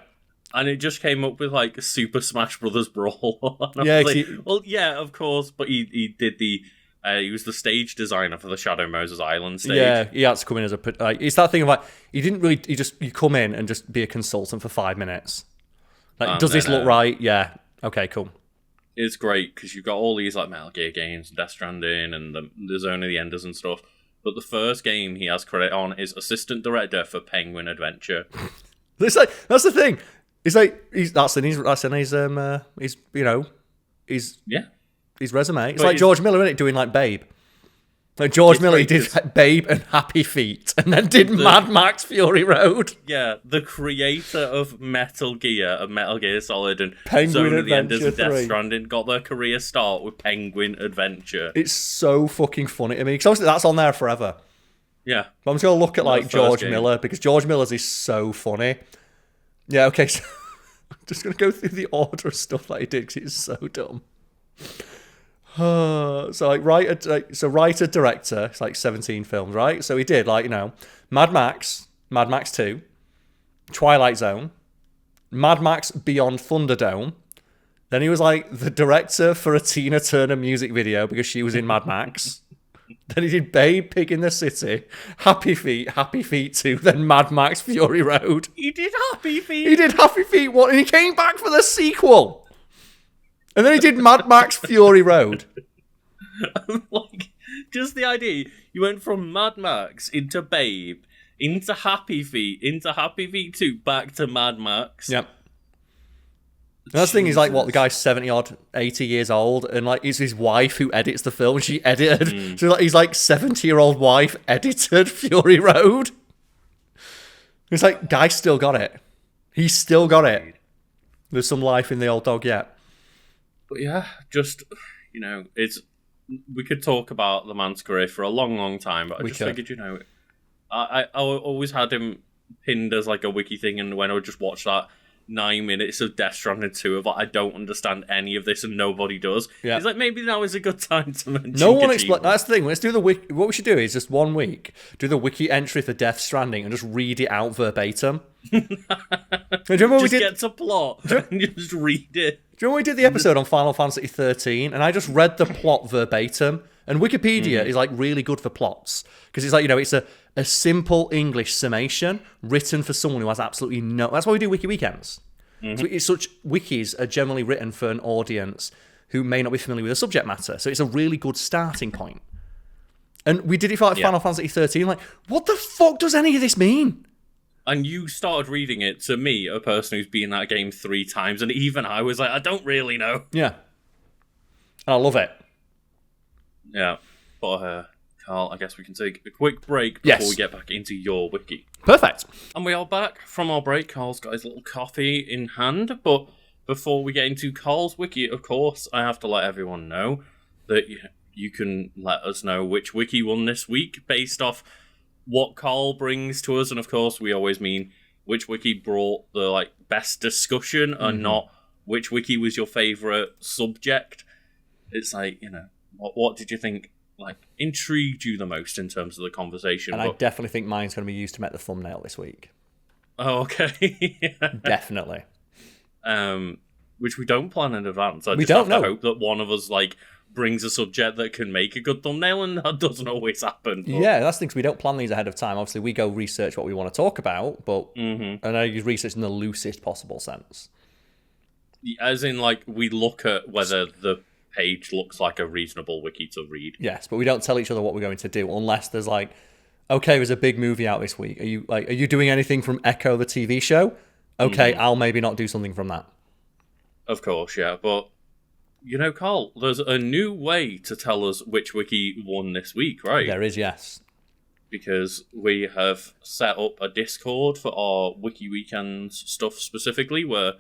And it just came up with like Super Smash Brothers Brawl. Yeah, like, well, yeah, of course, but he did the he was the stage designer for the Shadow Moses Island stage. Yeah, he had to come in as a like. It's that thing of like you come in and just be a consultant for 5 minutes. Like, does this look right? Yeah. Okay, cool. It's great because you've got all these like Metal Gear games, Death Stranding, and the Zone of the Enders and stuff. But the first game he has credit on is assistant director for Penguin Adventure. It's like, that's the thing. It's like that's in his his resume. It's like George Miller, isn't it? Doing like Babe. Like George Miller, he did Babe and Happy Feet, and then did Mad Max Fury Road. Yeah, the creator of Metal Gear Solid, and Penguin Zone of the Enders Adventure and Death 3. Stranding got their career start with Penguin Adventure. It's so fucking funny to me because obviously that's on there forever. Yeah, But I'm just gonna look at like George Miller because George Miller's is so funny. Yeah, okay. So I'm just gonna go through the order of stuff that he did because it's so dumb. So like writer director, it's like 17 films, right? So he did like Mad Max 2, Twilight Zone, Mad Max Beyond Thunderdome. Then he was like the director for a Tina Turner music video because she was in Mad Max. Then he did Babe, Pig in the City, Happy Feet 2, then Mad Max Fury Road. he did Happy Feet. He did Happy Feet 1 and he came back for the sequel. And then he did Mad Max Fury Road. Like, just the idea. You went from Mad Max into Babe, into Happy Feet 2, back to Mad Max. Yep. And that's the thing is like, what, the guy's 70 odd, 80 years old, and like it's his wife who edits the film, and she edited. So like, he's like 70-year-old wife edited Fury Road. It's like, guy still got it. He still got it. There's some life in the old dog yet. But yeah, just, we could talk about the man's career for a long, long time, but I just figured, I always had him pinned as like a wiki thing, and when I would just watch that 9 minutes of Death Stranding 2 of like, I don't understand any of this and nobody does. Yeah. It's like, maybe now is a good time to mention No one explains. That's the thing. Let's do the wiki. What we should do is just 1 week, do the wiki entry for Death Stranding and just read it out verbatim. Do you remember just get to plot and just read it. Do you remember we did the episode on Final Fantasy 13 and I just read the plot verbatim? And Wikipedia is like really good for plots because it's like, it's a simple English summation written for someone who has absolutely no... That's why we do Wiki Weekends. So it's wikis are generally written for an audience who may not be familiar with the subject matter. So it's a really good starting point. And we did it for like Final Fantasy 13. Like, what the fuck does any of this mean? And you started reading it to me, a person who's been in that game 3 times, and even I was like, I don't really know. Yeah. And I love it. Yeah. But, Karl, I guess we can take a quick break before we get back into your wiki. Perfect. And we are back from our break. Karl's got his little coffee in hand. But before we get into Karl's wiki, of course, I have to let everyone know that you can let us know which wiki won this week based off what Karl brings to us. And of course, we always mean which wiki brought the best discussion and not which wiki was your favourite subject. It's like, what did you think intrigued you the most in terms of the conversation? And I definitely think mine's going to be used to make the thumbnail this week. Oh, okay. Definitely. Which we don't plan in advance. I we just don't have to know. hope that one of us brings a subject that can make a good thumbnail, and that doesn't always happen. But... Yeah, that's the thing, 'cause we don't plan these ahead of time. Obviously, we go research what we want to talk about, but and I use research in the loosest possible sense. As in, we look at whether the page looks like a reasonable wiki to read. Yes, but we don't tell each other what we're going to do unless there's okay, there's a big movie out this week. Are you doing anything from Echo, the TV show? Okay, I'll maybe not do something from that. Of course, yeah, but Karl, there's a new way to tell us which wiki won this week, right? There is, yes. Because we have set up a Discord for our Wiki Weekends stuff specifically, where,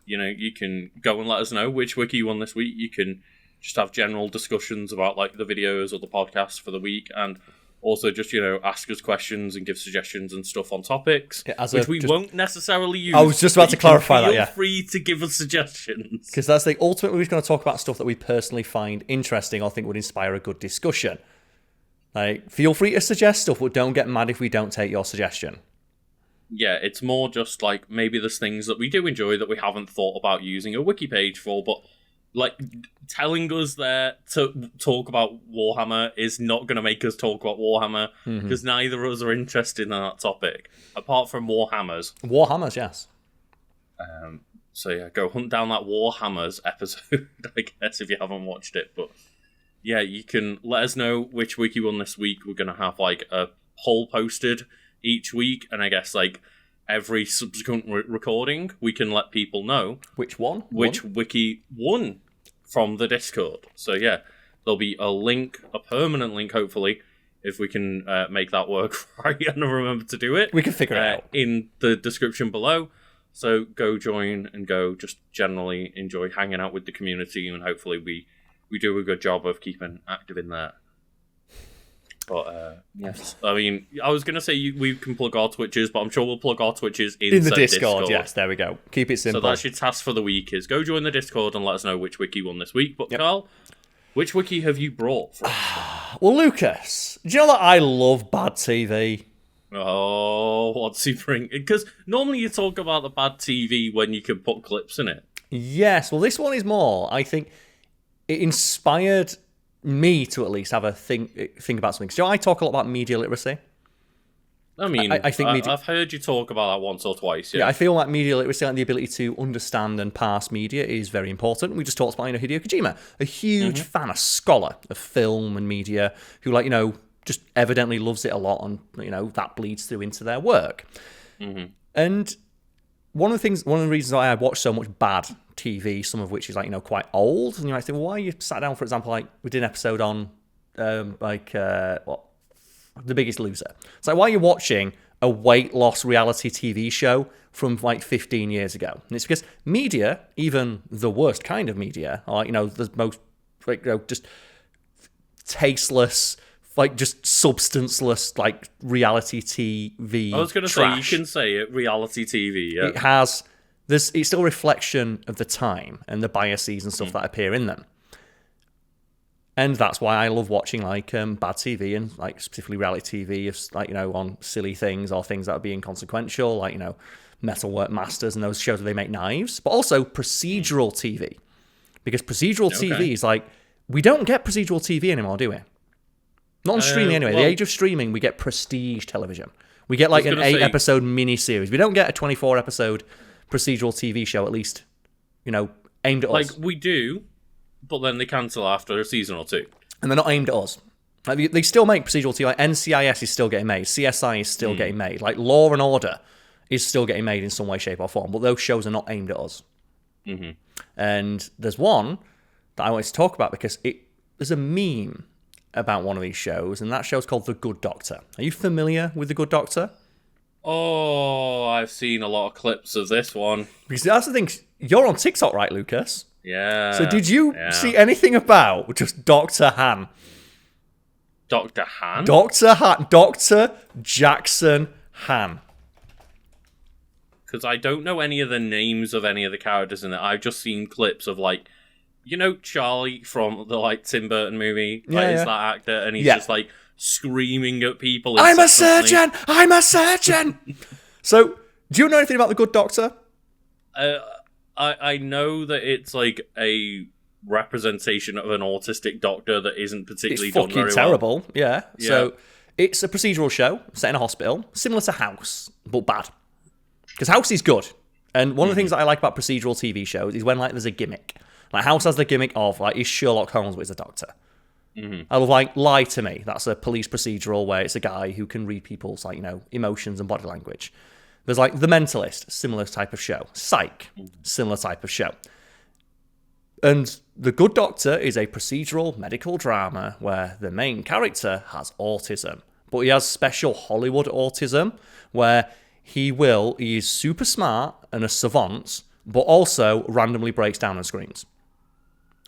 you can go and let us know which wiki won this week. You can just have general discussions about, the videos or the podcasts for the week, and also just, ask us questions and give suggestions and stuff on topics, which we won't necessarily use. I was just about to clarify that, Feel free to give us suggestions. Because that's ultimately we're just going to talk about stuff that we personally find interesting or think would inspire a good discussion. Feel free to suggest stuff, but don't get mad if we don't take your suggestion. yeah, it's more just like maybe there's things that we do enjoy that we haven't thought about using a wiki page for, but like telling us there to talk about Warhammer is not going to make us talk about Warhammer because neither of us are interested in that topic, apart from Warhammers. Warhammers, yes. So yeah, go hunt down that Warhammers episode, I guess, if you haven't watched it. But yeah, you can let us know which wiki won this week. We're going to have like a poll posted each week, and I guess like every subsequent recording, we can let people know which wiki won from the Discord. So yeah, there'll be a link, a permanent link, hopefully, if we can make that work right and remember to do it. We can figure it out in the description below. So go join and go just generally enjoy hanging out with the community, and hopefully we do a good job of keeping active in there. But yes, I mean, I was going to say we can plug our Twitches, but I'm sure we'll plug our Twitches in the Discord. Yes, there we go. Keep it simple. So that's your task for the week: is go join the Discord and let us know which wiki won this week. But Karl, which wiki have you brought for us? Well, Lucas, do you know that I love bad TV? Oh, what's he bring? Because normally you talk about the bad TV when you can put clips in it. Yes, well, this one is more. I think it inspired me to at least have a think about something. So I talk a lot about media literacy. I mean, I think I've heard you talk about that once or twice. Yeah, I feel like media literacy, like the ability to understand and parse media, is very important. We just talked about Hideo Kojima, a huge fan, a scholar of film and media, who just evidently loves it a lot, and that bleeds through into their work. And one of the reasons why I watch so much bad TV, some of which is quite old, and you might think, well, why you sat down, for example, like we did an episode on The Biggest Loser. It's like, why are you watching a weight loss reality TV show from 15 years ago? And it's because media, even the worst kind of media, or the most just tasteless, just substanceless, reality TV. I was going to say, you can say it, reality TV. Yeah, it has. It's still a reflection of the time and the biases and stuff that appear in them. And that's why I love watching bad TV and specifically reality TV, on silly things or things that are being inconsequential, Metalwork Masters and those shows where they make knives, but also procedural TV, because procedural TV is we don't get procedural TV anymore, do we? Not on streaming anyway. The age of streaming, we get prestige television. We get an 8-episode mini-series. We don't get a 24-episode procedural TV show, at least, aimed at us. We do, but then they cancel after a season or two. And they're not aimed at us. They still make procedural TV. NCIS is still getting made. CSI is still getting made. Law and Order is still getting made in some way, shape, or form. But those shows are not aimed at us. And there's one that I wanted to talk about because there's a meme about one of these shows, and that show's called The Good Doctor. Are you familiar with The Good Doctor? Oh, I've seen a lot of clips of this one. Because that's the thing, you're on TikTok, right, Lucas? Yeah. So did you see anything about just Dr. Han? Dr. Han? Dr. Jackson Han. Because I don't know any of the names of any of the characters in it. I've just seen clips of Charlie from the Tim Burton movie is that actor, and he's just screaming at people. I'm a surgeon. So, do you know anything about The Good Doctor? I know that it's a representation of an autistic doctor that isn't particularly done very well. It's fucking terrible. Yeah. So it's a procedural show set in a hospital, similar to House, but bad. Because House is good, and one of the things that I like about procedural TV shows is when there's a gimmick. House has the gimmick of is Sherlock Holmes, but he's a doctor. I love Lie to Me. That's a police procedural where it's a guy who can read people's emotions and body language. There's The Mentalist, similar type of show. Psych, similar type of show. And The Good Doctor is a procedural medical drama where the main character has autism, but he has special Hollywood autism where he is super smart and a savant, but also randomly breaks down and screams.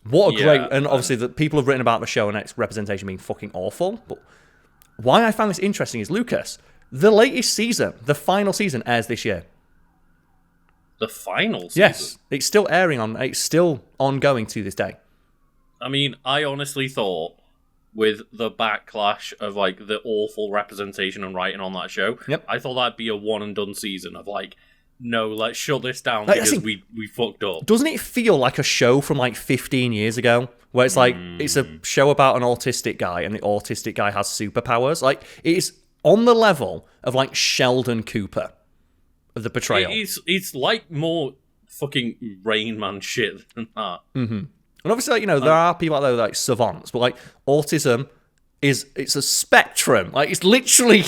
What a great... And obviously, the people have written about the show and its representation being fucking awful. But why I found this interesting is, Lucas, the latest season, the final season, airs this year. The final season? Yes. It's still airing it's still ongoing to this day. I mean, I honestly thought with the backlash of like the awful representation and writing on that show. Yep. I thought that'd be a one and done season of like, no, let's shut this down because we fucked up. Doesn't it feel like a show from like 15 years ago? Where it's like, it's a show about an autistic guy and the autistic guy has superpowers. Like, it's on the level of like Sheldon Cooper of the portrayal. It's like more fucking Rain Man shit than that. Mm-hmm. And obviously, like, you know, there are people out there like savants, but like autism it's a spectrum. Like, it's literally...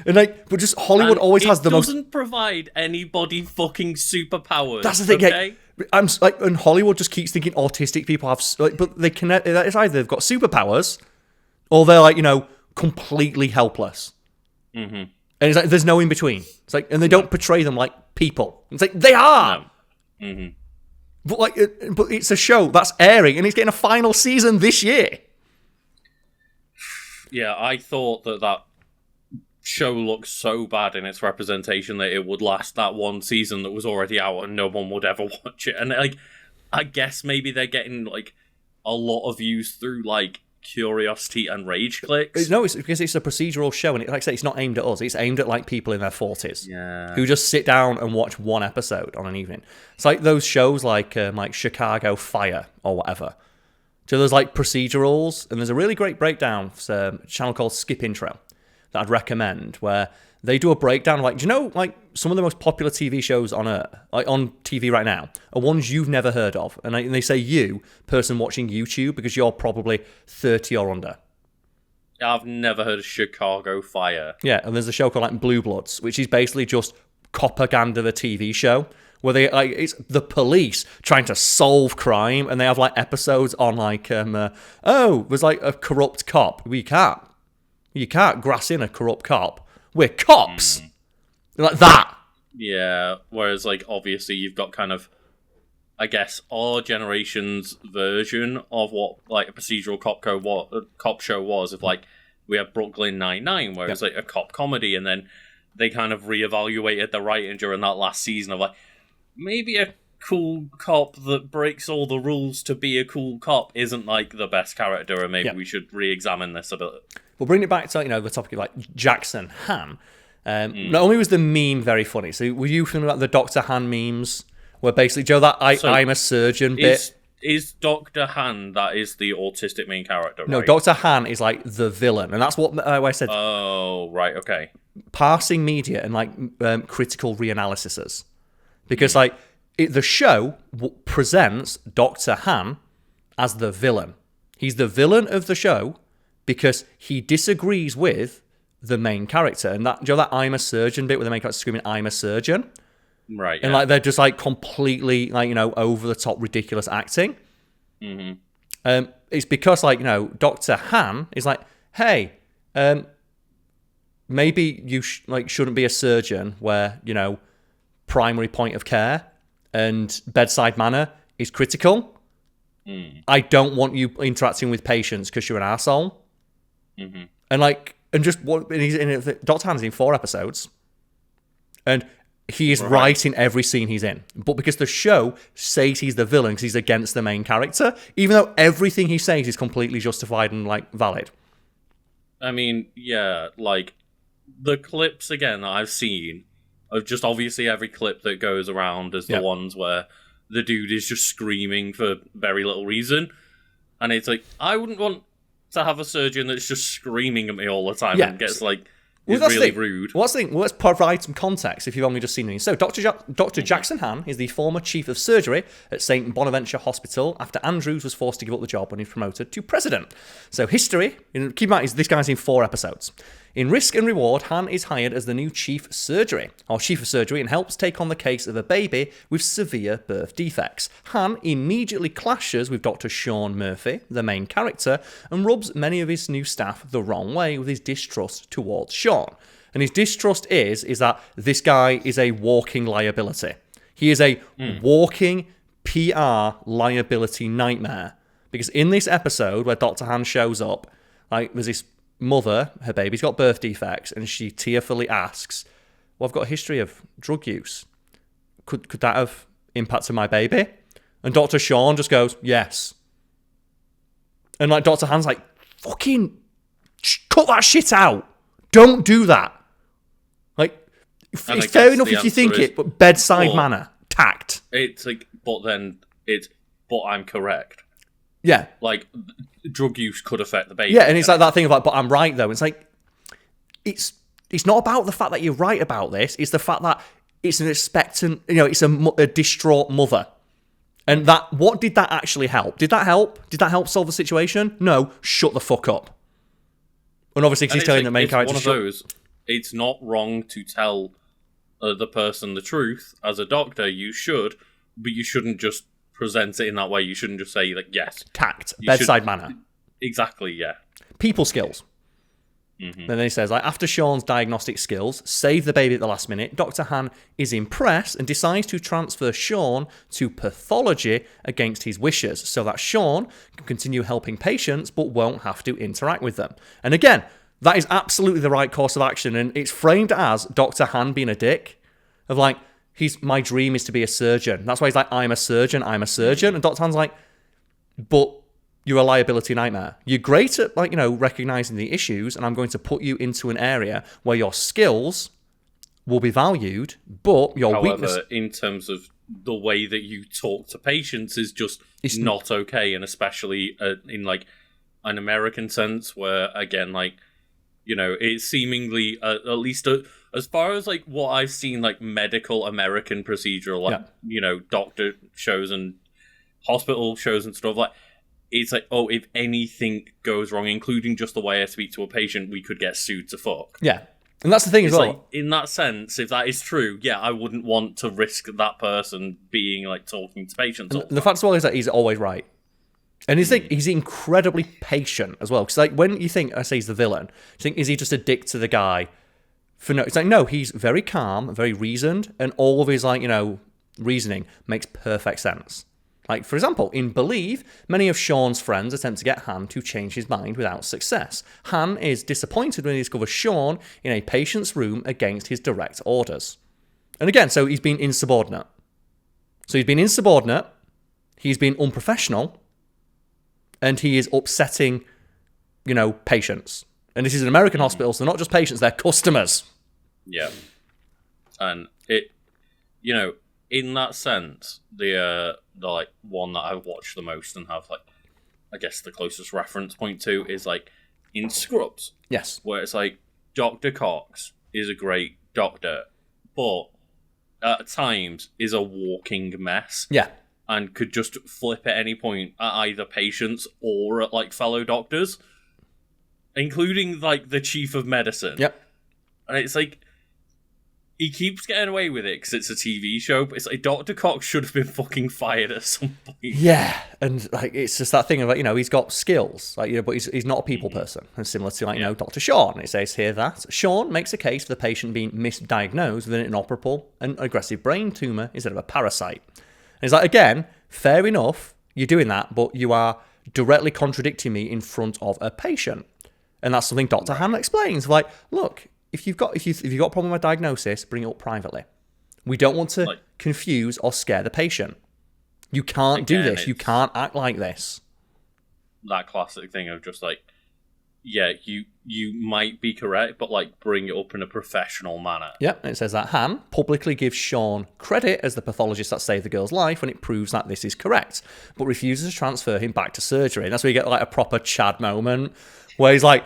And like, but just Hollywood always has the most... It doesn't provide anybody fucking superpowers. That's the thing. Okay? I'm like, and Hollywood just keeps thinking autistic people have, like, but they connect. It's either they've got superpowers, or they're like, you know, completely helpless. Mm-hmm. And it's like there's no in between. It's like, and they don't portray them like people. It's like they are. No. Mm-hmm. But like, but it's a show that's airing, and it's getting a final season this year. Yeah, I thought that show looked so bad in its representation that it would last that one season that was already out and no one would ever watch it. And like, I guess maybe they're getting like a lot of views through like curiosity and rage clicks. No, it's because it's a procedural show, and like I say, it's not aimed at us. It's aimed at like people in their 40s, who just sit down and watch one episode on an evening. It's like those shows like Chicago Fire or whatever. So there's like procedurals, and there's a really great breakdown. It's a channel called Skip Intro that I'd recommend, where they do a breakdown of, like, do you know, like, some of the most popular TV shows on Earth, like on TV right now, are ones you've never heard of. And they say you, person watching YouTube, because you're probably 30 or under. I've never heard of Chicago Fire. Yeah, and there's a show called, like, Blue Bloods, which is basically just propaganda, the TV show, where they, like, it's the police trying to solve crime, and they have, like, episodes on, like, there's, like, a corrupt cop. You can't grass in a corrupt cop. We're cops. Like that. Yeah, whereas, like, obviously you've got kind of, I guess, our generation's version of what, like, a procedural cop show was. If, like, we had Brooklyn Nine-Nine, where it was, like, a cop comedy, and then they kind of reevaluated the writing during that last season of, like, maybe a cool cop that breaks all the rules to be a cool cop isn't, like, the best character, and maybe we should re-examine this a bit. We'll bring it back to, you know, the topic of like Jackson Han. Not only was the meme very funny, so were you familiar with the Dr. Han memes? Where basically, Joe, that I'm a surgeon bit. Is Dr. Han, that is the autistic main character, right? No, Dr. Han is like the villain, and that's what I said. Oh, right, okay. Parsing media and like critical reanalyses. Because like the show presents Dr. Han as the villain. He's the villain of the show, because he disagrees with the main character. And that, you know, that I'm a surgeon bit where the main character screaming, I'm a surgeon? Right, And, like, they're just, like, completely, like, you know, over-the-top ridiculous acting. Mm-hmm. It's because, like, you know, Dr. Han is like, hey, maybe you shouldn't be a surgeon where, you know, primary point of care and bedside manner is critical. I don't want you interacting with patients because you're an arsehole. Mm-hmm. And like, and just what he's in. Dr. Han's in 4 episodes, and he is right in every scene he's in. But because the show says he's the villain because he's against the main character, even though everything he says is completely justified and like valid. I mean, yeah, like the clips again that I've seen of just obviously every clip that goes around is the ones where the dude is just screaming for very little reason, and it's like, I wouldn't want to have a surgeon that's just screaming at me all the time and gets like really rude. Well, let's provide some context if you've only just seen it. So Dr. Jackson Han is the former chief of surgery at St. Bonaventure Hospital after Andrews was forced to give up the job when he was promoted to president. So history, keep in mind, this guy's in 4 episodes. In Risk and Reward, Han is hired as the new chief of surgery, and helps take on the case of a baby with severe birth defects. Han immediately clashes with Dr. Sean Murphy, the main character, and rubs many of his new staff the wrong way with his distrust towards Sean. And his distrust is that this guy is a walking liability. He is a walking PR liability nightmare. Because in this episode where Dr. Han shows up, like, there's this mother, her baby's got birth defects, and she tearfully asks, well, I've got a history of drug use. Could that have impacted my baby? And Dr. Sean just goes, yes. And like Dr. Han's like fucking cut that shit out. Don't do that. Like, it's fair enough if you think it, but bedside manner, tact. It's like, but I'm correct. Yeah. Like, drug use could affect the baby. Yeah, and it's like that thing of like, but I'm right though. It's like, it's not about the fact that you're right about this. It's the fact that it's an expectant, it's a distraught mother. And what did that actually help? Did that help? Did that help solve the situation? No, shut the fuck up. And obviously, because he's telling the main character... It's one of those, it's not wrong to tell the person the truth. As a doctor, you should, but you shouldn't just present it in that way. You shouldn't just say, like, yes. Tact, bedside manner. Exactly, yeah. People skills. Mm-hmm. Then he says, like, after Sean's diagnostic skills save the baby at the last minute, Dr. Han is impressed and decides to transfer Sean to pathology against his wishes so that Sean can continue helping patients but won't have to interact with them. And again, that is absolutely the right course of action, and it's framed as Dr. Han being a dick, of like, my dream is to be a surgeon. That's why he's like, I'm a surgeon. And Dr. Han's like, but you're a liability nightmare. You're great at, like, recognizing the issues, and I'm going to put you into an area where your skills will be valued, but your weakness... However, in terms of the way that you talk to patients is just not okay, and especially in, like, an American sense where, again, like, it's seemingly, at least as far as, like, what I've seen, like, medical American procedural, like, doctor shows and hospital shows and stuff, like, it's like, oh, if anything goes wrong, including just the way I speak to a patient, we could get sued to fuck. Yeah. And that's the thing as well. Like, in that sense, if that is true, yeah, I wouldn't want to risk that person being, like, talking to patients. The fact as well is that he's always right. And he's incredibly patient as well. Because, like, when you think, I say he's the villain, you think, is he just a dick to the guy? It's like, no, he's very calm, very reasoned, and all of his, like, reasoning makes perfect sense. Like, for example, in Believe, many of Sean's friends attempt to get Han to change his mind without success. Han is disappointed when he discovers Sean in a patient's room against his direct orders. And again, so he's been insubordinate. He's been unprofessional, and he is upsetting, patients. And this is an American hospital, so they're not just patients, they're customers. Yeah. And it, in that sense, the like one that I've watched the most and have, like, I guess the closest reference point to is, like, in Scrubs. Yes. Where it's like, Dr. Cox is a great doctor, but at times is a walking mess. Yeah. And could just flip at any point at either patients or at, like, fellow doctors, including, like, the chief of medicine. Yep. And it's like, he keeps getting away with it because it's a TV show, but it's like Dr. Cox should have been fucking fired at some point. Yeah, and, like, it's just that thing of, like, he's got skills, like, but he's not a people person. And similar to, like, Dr. Sean. It says here that Sean makes a case for the patient being misdiagnosed with an inoperable and aggressive brain tumour instead of a parasite. And it's like, again, fair enough, you're doing that, but you are directly contradicting me in front of a patient. And that's something Dr. Han explains. Like, look, if you've got a problem with diagnosis, bring it up privately. We don't want to confuse or scare the patient. You can't do this. You can't act like this. That classic thing of just like, yeah, you might be correct, but, like, bring it up in a professional manner. Yep, it says that Han publicly gives Sean credit as the pathologist that saved the girl's life when it proves that this is correct, but refuses to transfer him back to surgery. And that's where you get, like, a proper Chad moment where he's like,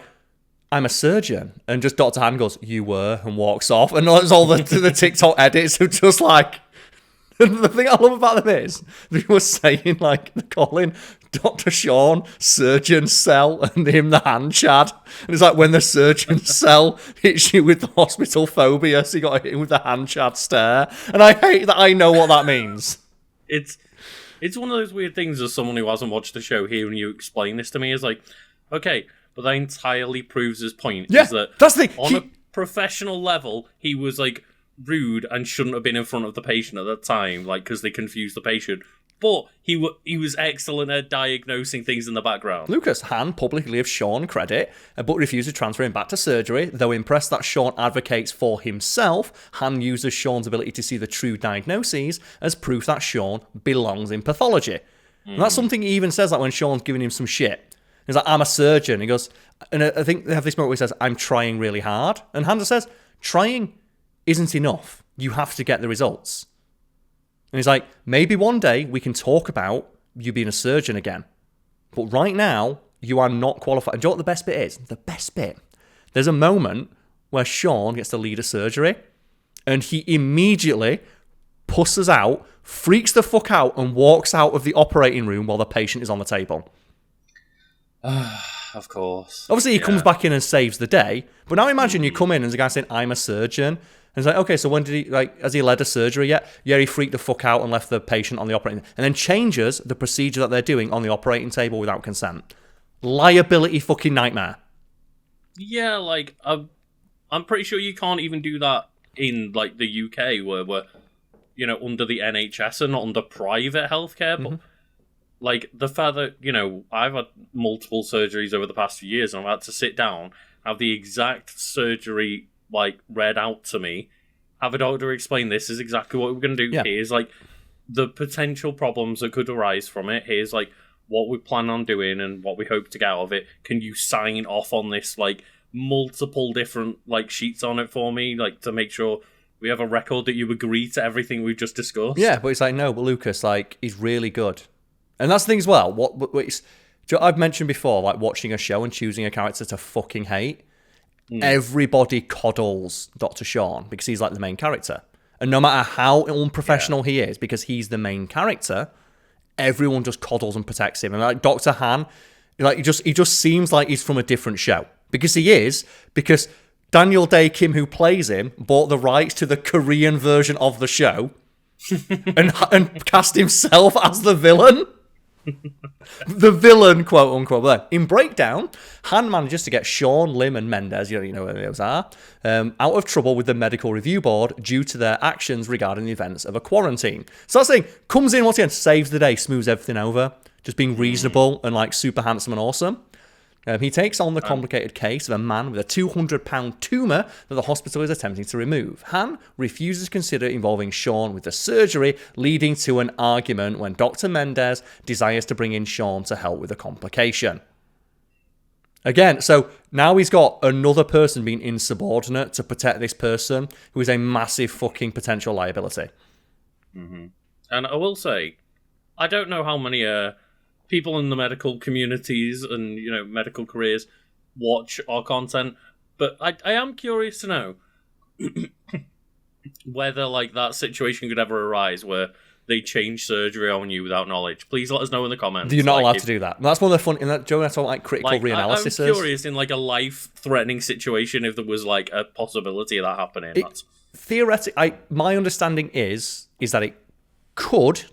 I'm a surgeon. And just Dr. Han goes, you were, and walks off. And there's all the TikTok edits of just like, the thing I love about them is they were saying, like, they're calling Dr. Sean surgeon cell and him the hand Chad. And it's like when the surgeon cell hits you with the hospital phobia, so you got hit with the hand Chad stare. And I hate that I know what that means. It's one of those weird things as someone who hasn't watched the show here and you explain this to me is like, okay, but that entirely proves his point. Yeah, is that that's the thing. On a professional level, he was, like, rude and shouldn't have been in front of the patient at that time, like, because they confused the patient. But he was excellent at diagnosing things in the background. Lucas, Han publicly gives Sean credit, but refuses to transfer him back to surgery. Though impressed that Sean advocates for himself, Han uses Sean's ability to see the true diagnoses as proof that Sean belongs in pathology. And that's something he even says, like, when Sean's giving him some shit. He's like, I'm a surgeon. He goes, and I think they have this moment where he says, I'm trying really hard. And Hannah says, trying isn't enough. You have to get the results. And he's like, maybe one day we can talk about you being a surgeon again. But right now, you are not qualified. And do you know what the best bit is? The best bit. There's a moment where Sean gets to lead a surgery, and he immediately pusses out, freaks the fuck out, and walks out of the operating room while the patient is on the table. Of course. Obviously, he comes back in and saves the day. But now imagine you come in and there's a guy saying, I'm a surgeon. And it's like, okay, so when did he, like, has he led a surgery yet? Yeah, he freaked the fuck out and left the patient on the operating, and then changes the procedure that they're doing on the operating table without consent. Liability fucking nightmare. Yeah, like, I'm pretty sure you can't even do that in, like, the UK, where we're, you know, under the NHS and not under private healthcare. But, like, the fact that, you know, I've had multiple surgeries over the past few years, and I've had to sit down, have the exact surgery, like, read out to me, have a doctor explain, this is exactly what we're going to do. Here's, like, the potential problems that could arise from it. Here's, like, what we plan on doing and what we hope to get out of it. Can you sign off on this, like, multiple different, like, sheets on it for me, like, to make sure we have a record that you agree to everything we've just discussed? Yeah, but it's like, no, but Lucas, like, he's really good. And that's the thing as well. I've mentioned before, like, watching a show and choosing a character to fucking hate. Everybody coddles Dr. Sean because he's like the main character. And no matter how unprofessional he is, because he's the main character, everyone just coddles and protects him. And like Dr. Han, like he just seems like he's from a different show. Because he is, because Daniel Day Kim, who plays him, bought the rights to the Korean version of the show and cast himself as the villain. The villain, quote unquote. But in Breakdown, Han manages to get Sean, Lim, and Mendez, you know where those are, out of trouble with the medical review board due to their actions regarding the events of a quarantine. So that's the thing, comes in once again, saves the day, smooths everything over, just being reasonable and like super handsome and awesome. He takes on the complicated case of a man with a 200-pound tumour that the hospital is attempting to remove. Han refuses to consider involving Sean with the surgery, leading to an argument when Dr. Mendez desires to bring in Sean to help with the complication. Again, so now he's got another person being insubordinate to protect this person who is a massive fucking potential liability. And I will say, I don't know how many people in the medical communities and, you know, medical careers watch our content, but I am curious to know whether, like, that situation could ever arise where they change surgery on you without knowledge. Please let us know in the comments. You're not allowed to do that. That's one of the fun in that, Joe. That's what like critical reanalysis is. I'm curious in like a life-threatening situation if there was like a possibility of that happening. Theoretically, my understanding is that it could.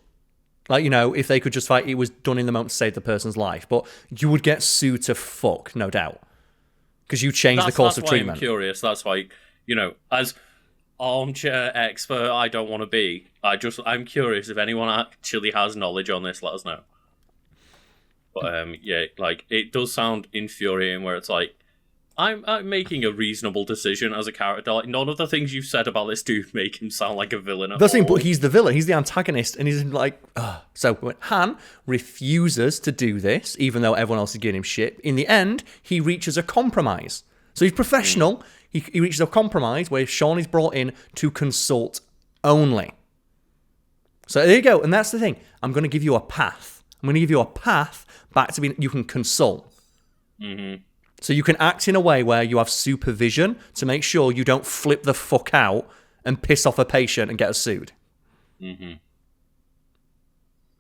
Like, you know, if they could just fight, it was done in the moment to save the person's life. But you would get sued to fuck, no doubt. Because you changed the course of treatment. I'm curious. That's why, you know, as armchair expert I don't want to be, I'm curious if anyone actually has knowledge on this, let us know. But, yeah, like, it does sound infuriating where it's like, I'm making a reasonable decision as a character. Like, none of the things you've said about this dude make him sound like a villain at all. But he's the villain. He's the antagonist, and he's like, ugh. So Han refuses to do this, even though everyone else is giving him shit. In the end, he reaches a compromise. So he's professional. He reaches a compromise where Sean is brought in to consult only. So there you go. And that's the thing. I'm going to give you a path. I'm going to give you a path back to being, you can consult. So you can act in a way where you have supervision to make sure you don't flip the fuck out and piss off a patient and get us sued. And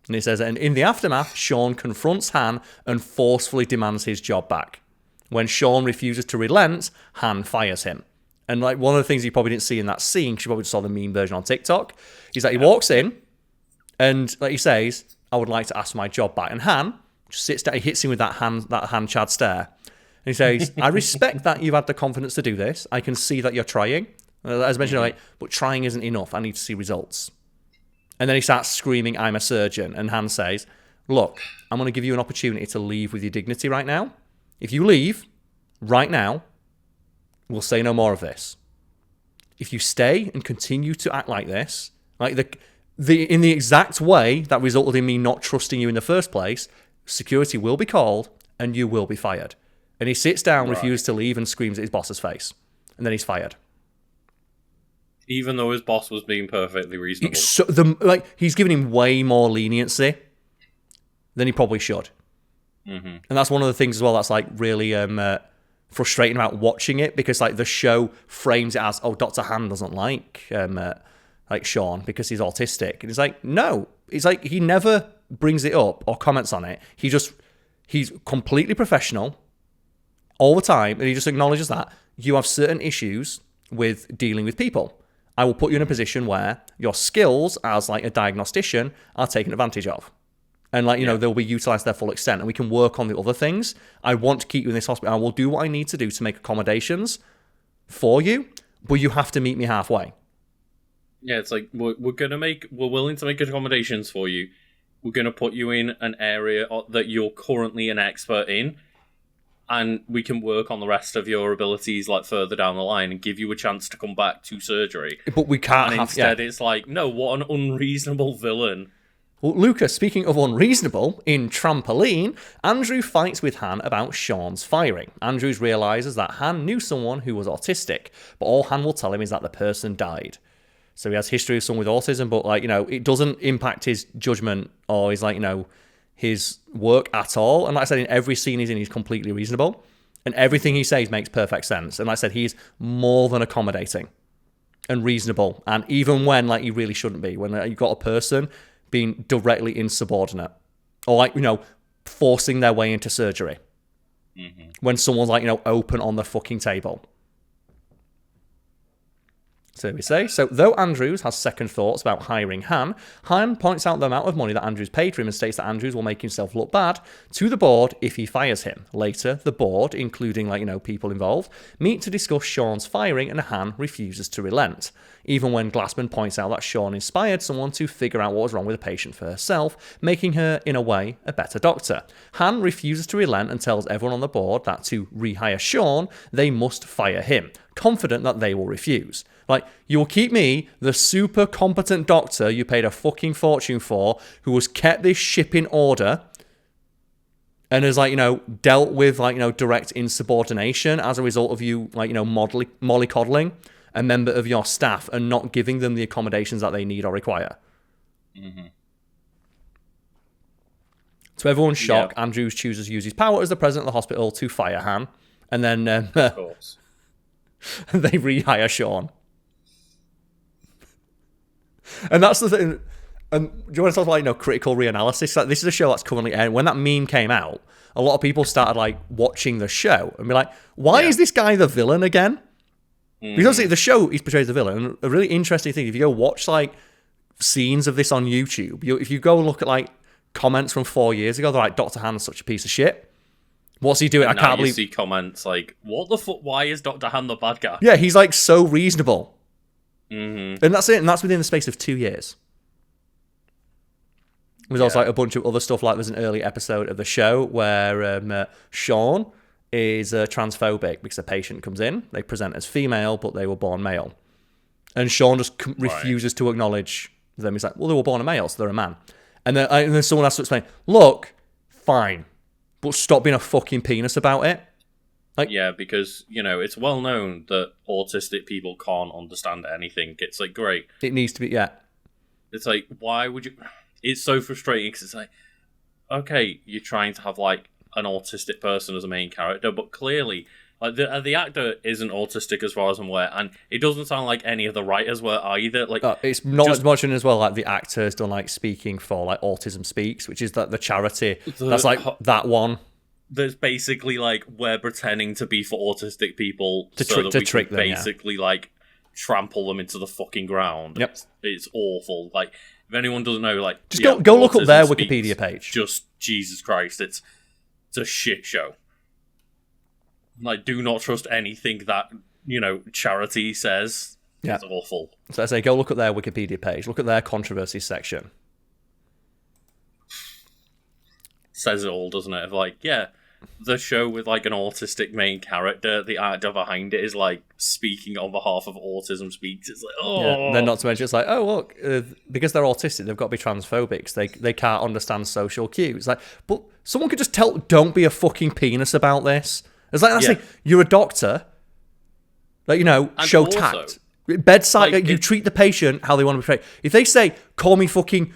it says, and in the aftermath, Sean confronts Han and forcefully demands his job back. When Sean refuses to relent, Han fires him. And like one of the things you probably didn't see in that scene, because you probably saw the meme version on TikTok, is that he walks in and like he says, I would like to ask my job back. And Han just sits down, he hits him with that Han Chad stare. And he says, I respect that you've had the confidence to do this. I can see that you're trying. As mentioned, like, but trying isn't enough. I need to see results. And then he starts screaming, I'm a surgeon. And Han says, look, I'm going to give you an opportunity to leave with your dignity right now. If you leave right now, we'll say no more of this. If you stay and continue to act like this, like in the exact way that resulted in me not trusting you in the first place, security will be called and you will be fired. And he sits down, refuses to leave, and screams at his boss's face. And then he's fired. Even though his boss was being perfectly reasonable. He's giving him way more leniency than he probably should. Mm-hmm. And that's one of the things as well that's like really frustrating about watching it, because like the show frames it as, oh, Dr. Han doesn't like Sean because he's autistic. And it's like, no. It's like he never brings it up or comments on it. He's completely professional all the time, and he just acknowledges that you have certain issues with dealing with people. I will put you in a position where your skills as like a diagnostician are taken advantage of. And like, they'll be utilized to their full extent, and we can work on the other things. I want to keep you in this hospital. I will do what I need to do to make accommodations for you, but you have to meet me halfway. Yeah, it's like, we're willing to make accommodations for you. We're going to put you in an area that you're currently an expert in, and we can work on the rest of your abilities like further down the line and give you a chance to come back to surgery. But we can't instead it's like, no, what an unreasonable villain. Well, Lucas, speaking of unreasonable, in Trampoline, Andrew fights with Han about Sean's firing. Andrews realises that Han knew someone who was autistic, but all Han will tell him is that the person died. So he has history of someone with autism, but it doesn't impact his judgment or his his work at all. And like I said, in every scene he's in, he's completely reasonable. And everything he says makes perfect sense. And like I said, he's more than accommodating and reasonable. And even when he really shouldn't be, when you've got a person being directly insubordinate or forcing their way into surgery. Mm-hmm. When someone's open on the fucking table. So we say, though Andrews has second thoughts about hiring Han points out the amount of money that Andrews paid for him and states that Andrews will make himself look bad to the board if he fires him. Later, the board, including people involved, meet to discuss Sean's firing, and Han refuses to relent. Even when Glassman points out that Sean inspired someone to figure out what was wrong with the patient for herself, making her, in a way, a better doctor. Han refuses to relent and tells everyone on the board that to rehire Sean, they must fire him, confident that they will refuse. You will keep me, the super competent doctor you paid a fucking fortune for, who has kept this ship in order and has, dealt with, direct insubordination as a result of you, mollycoddling a member of your staff and not giving them the accommodations that they need or require. Mm-hmm. To everyone's shock, Andrews chooses to use his power as the president of the hospital to fire Han, and then of course. They rehire Sean. And that's the thing. And do you want to talk about critical reanalysis? This is a show that's currently airing. When that meme came out, a lot of people started watching the show and be like, "Why is this guy the villain again?" Mm-hmm. Because obviously the show he's portrayed as the villain. And a really interesting thing, if you go watch scenes of this on YouTube, if you go and look at comments from 4 years ago, they're like, "Dr. Han is such a piece of shit. What's he doing? And I can't believe." You see comments like, "What the fuck? Why is Dr. Han the bad guy?" Yeah, he's so reasonable. Mm-hmm. And that's it, and that's within the space of 2 years. There's also a bunch of other stuff, there's an early episode of the show where Sean is transphobic because a patient comes in, they present as female, but they were born male. And Sean just refuses to acknowledge them. He's like, well, they were born a male, so they're a man. And then someone has to explain, look, fine, but stop being a fucking penis about it. Because, it's well known that autistic people can't understand anything. It's great. It needs to be, yeah. It's why would you... It's so frustrating because it's okay, you're trying to have an autistic person as a main character, but clearly the actor isn't autistic as far as I'm aware, and it doesn't sound like any of the writers were either. It's not as much as well. The actor's done speaking for Autism Speaks, which is the charity that's that one. There's basically we're pretending to be for autistic people to trick them, basically trample them into the fucking ground. Yep. It's awful. If anyone doesn't know, just go look up their Wikipedia page. Just Jesus Christ, it's a shit show. Do not trust anything that charity says. Yeah. It's awful. So I say, go look at their Wikipedia page. Look at their controversy section. Says it all, doesn't it? the show with like an autistic main character, the actor behind it is like speaking on behalf of Autism Speaks. It's like, Yeah. Then not to mention, it's like, oh look, because they're autistic, they've got to be transphobic. They can't understand social cues. Like, but someone could just tell, don't be a fucking penis about this. It's like, that's like, you're a doctor. Like, you know, and show also, tact. Bedside, like, you treat the patient how they want to be treated. If they say, call me fucking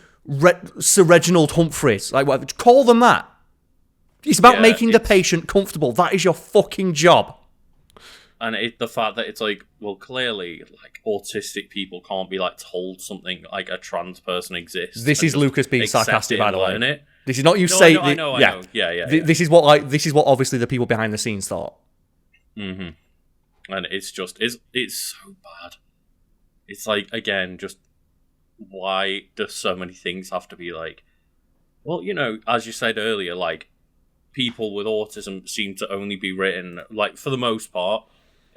Sir Reginald Humphreys, like, whatever, call them that. It's about making the patient comfortable. That is your fucking job. And the fact that it's like, well, clearly, like, autistic people can't be, like, told something like a trans person exists. This is Lucas being sarcastic, by the way. It. This is not you say... I know. Yeah. This is what obviously the people behind the scenes thought. Mm-hmm. And it's just... It's so bad. It's like, again, just... Why do so many things have to be like... Well, you know, as you said earlier, like... People with autism seem to only be written, like, for the most part,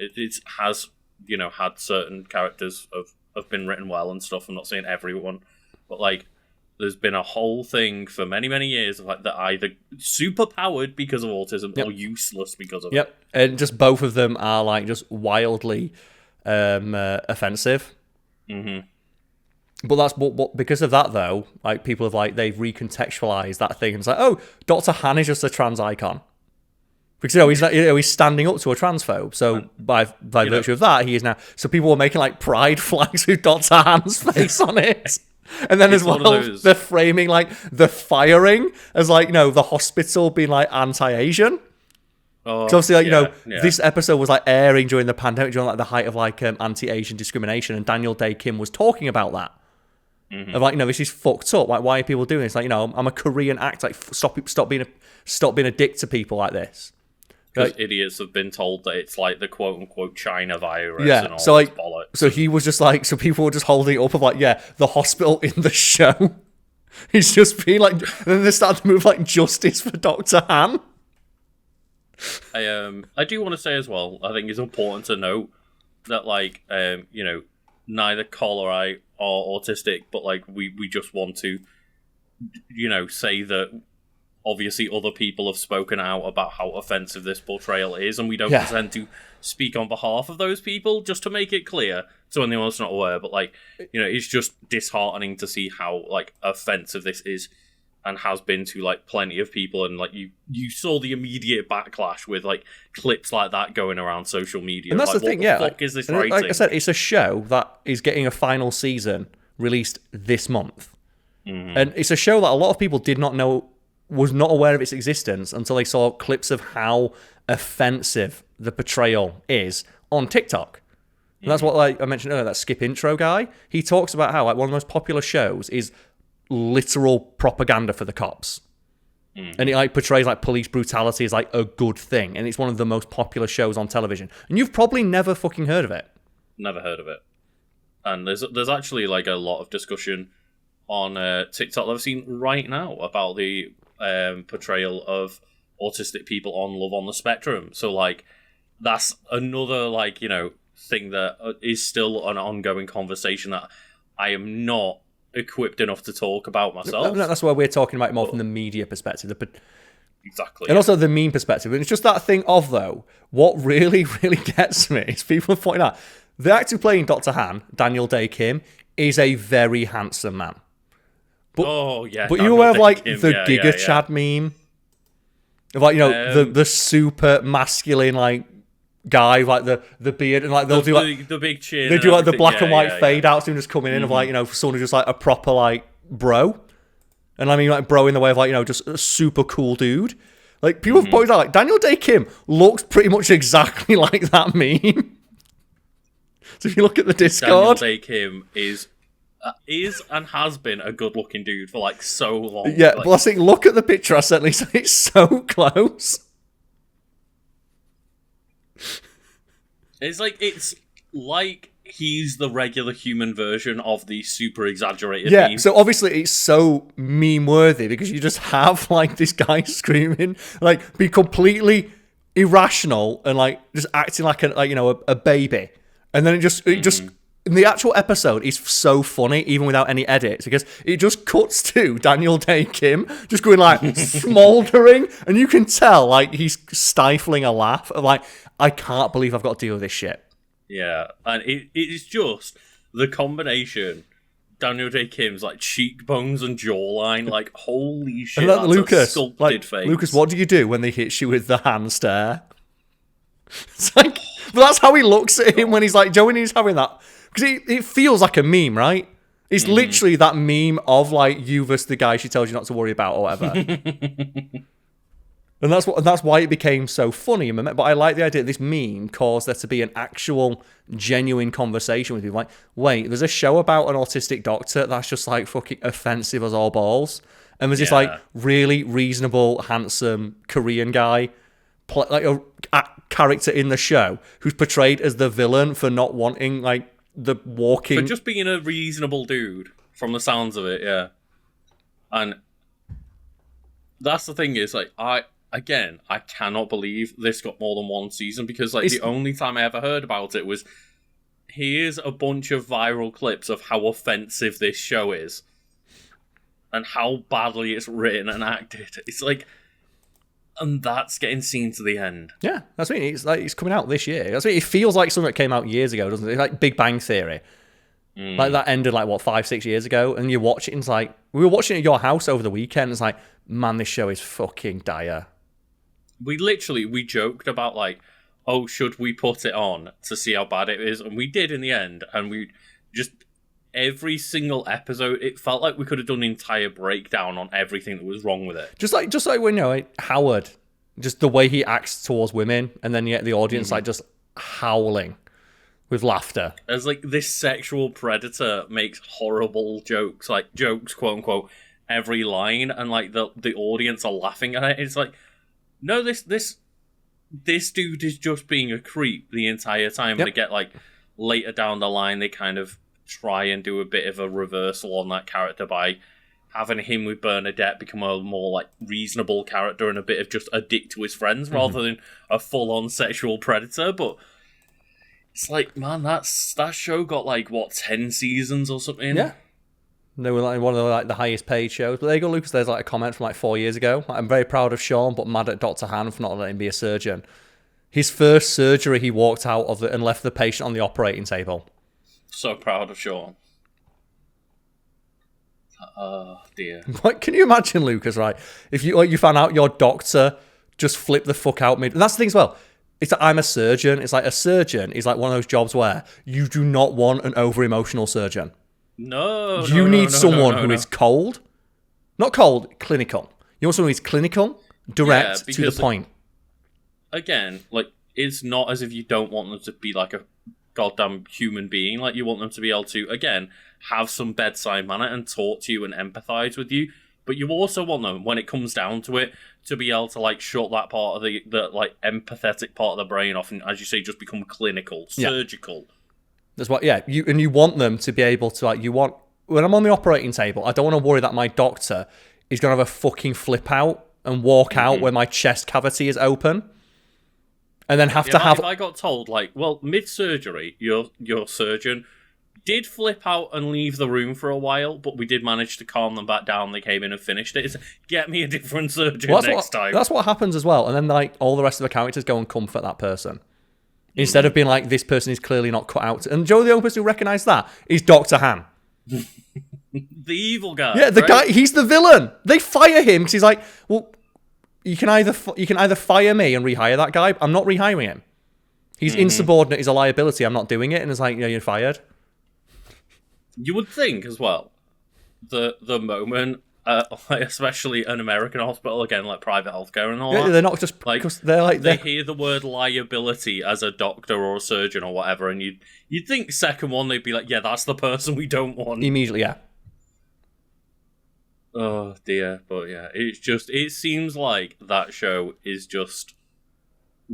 it has, you know, had certain characters have been written well and stuff. I'm not saying everyone, but, like, there's been a whole thing for many, many years of, like, they're either super powered because of autism or useless because of it. And just both of them are, like, just wildly offensive. Mm-hmm. But that's because of that, though, like, people have, like, they've recontextualized that thing and it's like, oh, Dr. Han is just a trans icon. Because, he's standing up to a transphobe. So by virtue of that, he is now... So people were making, like, pride flags with Dr. Han's face on it. And then as well, they're framing, like, the firing as, like, you know, the hospital being, like, anti-Asian. Because obviously, like, this episode was, like, airing during the pandemic, during, like, the height of, like, anti-Asian discrimination. And Daniel Day Kim was talking about that. Mm-hmm. Of, like, you know, this is fucked up. Like, why are people doing this? Like, you know, I'm a Korean actor. Like, stop being a dick to people like this. Because idiots have been told that it's like the quote unquote China virus. Yeah. And all So, like, bollocks. So he was just like, so people were just holding it up of, like, the hospital in the show. He's just being like, and then they started to move, like, justice for Dr. Han. I do want to say as well, I think it's important to note that, like, you know, neither Karl or I are autistic, but, like, we just want to, you know, say that obviously other people have spoken out about how offensive this portrayal is, and we don't pretend to speak on behalf of those people, just to make it clear to anyone that's not aware. But, like, you know, it's just disheartening to see how, like, offensive this is and has been to, like, plenty of people. And, like, you saw the immediate backlash with, like, clips like that going around social media. And that's like, the thing, what the fuck is this writing? Like I said, it's a show that is getting a final season released this month. Mm-hmm. And it's a show that a lot of people did not know, was not aware of its existence until they saw clips of how offensive the portrayal is on TikTok. And that's what, like I mentioned earlier, that Skip Intro guy, he talks about how, like, one of the most popular shows is literal propaganda for the cops. And it, like, portrays, like, police brutality as, like, a good thing. And it's one of the most popular shows on television. And you've probably never fucking heard of it. Never heard of it. And there's actually, like, a lot of discussion on TikTok that I've seen right now about the portrayal of autistic people on Love on the Spectrum. So, like, that's another, like, you know, thing that is still an ongoing conversation that I am not equipped enough to talk about myself. That's why we're talking about it more from the media perspective. Exactly. And also the meme perspective. And it's just that thing of, though, what really, really gets me is people are pointing out, the actor playing Dr. Han, Daniel Day Kim, is a very handsome man. But you aware of, like, the Giga Chad meme? Of, like, you know, the super masculine, like, guy, like, the beard, and, like, they'll do, like, the big chin. They do, like, the black and white fade outs, him just coming in of, like, you know, someone who's just, like, a proper, like, bro. And I mean, like, bro in the way of, like, you know, just a super cool dude. Like, people have pointed out, like, Daniel Day Kim looks pretty much exactly like that meme. So if you look at the Discord, Daniel Day Kim is and has been a good-looking dude for, like, so long. Yeah, like, but I think, look at the picture I sent Lisa, it's so close. It's like he's the regular human version of the super exaggerated meme. So obviously it's so meme-worthy because you just have, like, this guy screaming, like, be completely irrational and, like, just acting like a baby. And then it just the actual episode is so funny, even without any edits, because it just cuts to Daniel Day-Kim just going like smouldering, and you can tell like he's stifling a laugh of like, I can't believe I've got to deal with this shit. Yeah, and it is just the combination. Daniel Day-Kim's like cheekbones and jawline, like holy shit, and that's Lucas, a sculpted like, face. Lucas, what do you do when they hit you with the hand stare? It's like, but that's how he looks at him when he's like, Joe, when he's having that, because it feels like a meme, right? It's literally that meme of like you versus the guy she tells you not to worry about or whatever. And that's why it became so funny. But I like the idea that this meme caused there to be an actual, genuine conversation with people. Like, wait, there's a show about an autistic doctor that's just like fucking offensive as all balls. And there's this like really reasonable, handsome Korean guy, like a character in the show who's portrayed as the villain for not wanting like the walking. For just being a reasonable dude, from the sounds of it, yeah. And that's the thing is like I cannot believe this got more than one season, because like the only time I ever heard about it was, here's a bunch of viral clips of how offensive this show is and how badly it's written and acted. It's like, and that's getting seen to the end. Yeah, that's what I mean. It's like it's coming out this year. That's what it feels like something that came out years ago, doesn't it? It's like Big Bang Theory. Like that ended like what 5-6 years ago, and you watch it and it's like, we were watching it at your house over the weekend. It's like, man, this show is fucking dire. We joked about like, oh, should we put it on to see how bad it is? And we did in the end. And we just, every single episode, it felt like we could have done an entire breakdown on everything that was wrong with it. Just like when, you know, like Howard, just the way he acts towards women, and then you get the audience like just howling with laughter. As like this sexual predator makes horrible jokes, like jokes, quote unquote, every line, and like the audience are laughing at it. It's like, no, this dude is just being a creep the entire time. Yep. And they get like later down the line, they kind of try and do a bit of a reversal on that character by having him with Bernadette become a more like reasonable character and a bit of just a dick to his friends rather than a full-on sexual predator. But it's like, man, that show got like what 10 seasons or something. Yeah. They were like one of the highest paid shows. But there you go, Lucas. There's like a comment from like 4 years ago. I'm very proud of Sean, but mad at Dr. Han for not letting him be a surgeon. His first surgery, he walked out of it and left the patient on the operating table. So proud of Sean. Oh dear. What can you imagine, Lucas? Right, if you found out your doctor just flipped the fuck out mid. And that's the thing as well. It's like, I'm a surgeon. It's like a surgeon is like one of those jobs where you do not want an over emotional surgeon. No, you need someone who is cold, not cold, clinical. You want someone who is clinical, direct, to the point. Again, like, it's not as if you don't want them to be like a goddamn human being. Like, you want them to be able to, again, have some bedside manner and talk to you and empathize with you. But you also want them, when it comes down to it, to be able to like shut that part of the like empathetic part of the brain off, and as you say, just become clinical, surgical. That's what, yeah. You want them to be able to like. You want, when I'm on the operating table, I don't want to worry that my doctor is gonna have a fucking flip out and walk out where my chest cavity is open, and then have to have. If I got told like, well, mid surgery, your surgeon did flip out and leave the room for a while, but we did manage to calm them back down. They came in and finished it. It's, get me a different surgeon next time. That's what happens as well. And then like all the rest of the characters go and comfort that person. Instead of being like, this person is clearly not cut out. And Joe, the only person who recognised that is Dr. Han. The evil guy. Yeah, the guy, he's the villain. They fire him because he's like, well, you can either fire me and rehire that guy. I'm not rehiring him. He's insubordinate. He's a liability. I'm not doing it. And it's like, yeah, you're fired. You would think as well, the moment, especially an American hospital, again, like private healthcare and all that. They're not just like, because they're like, they hear the word liability as a doctor or a surgeon or whatever, and you'd think second one they'd be like, yeah, that's the person we don't want immediately. Yeah. Oh dear, but yeah, it seems like that show is just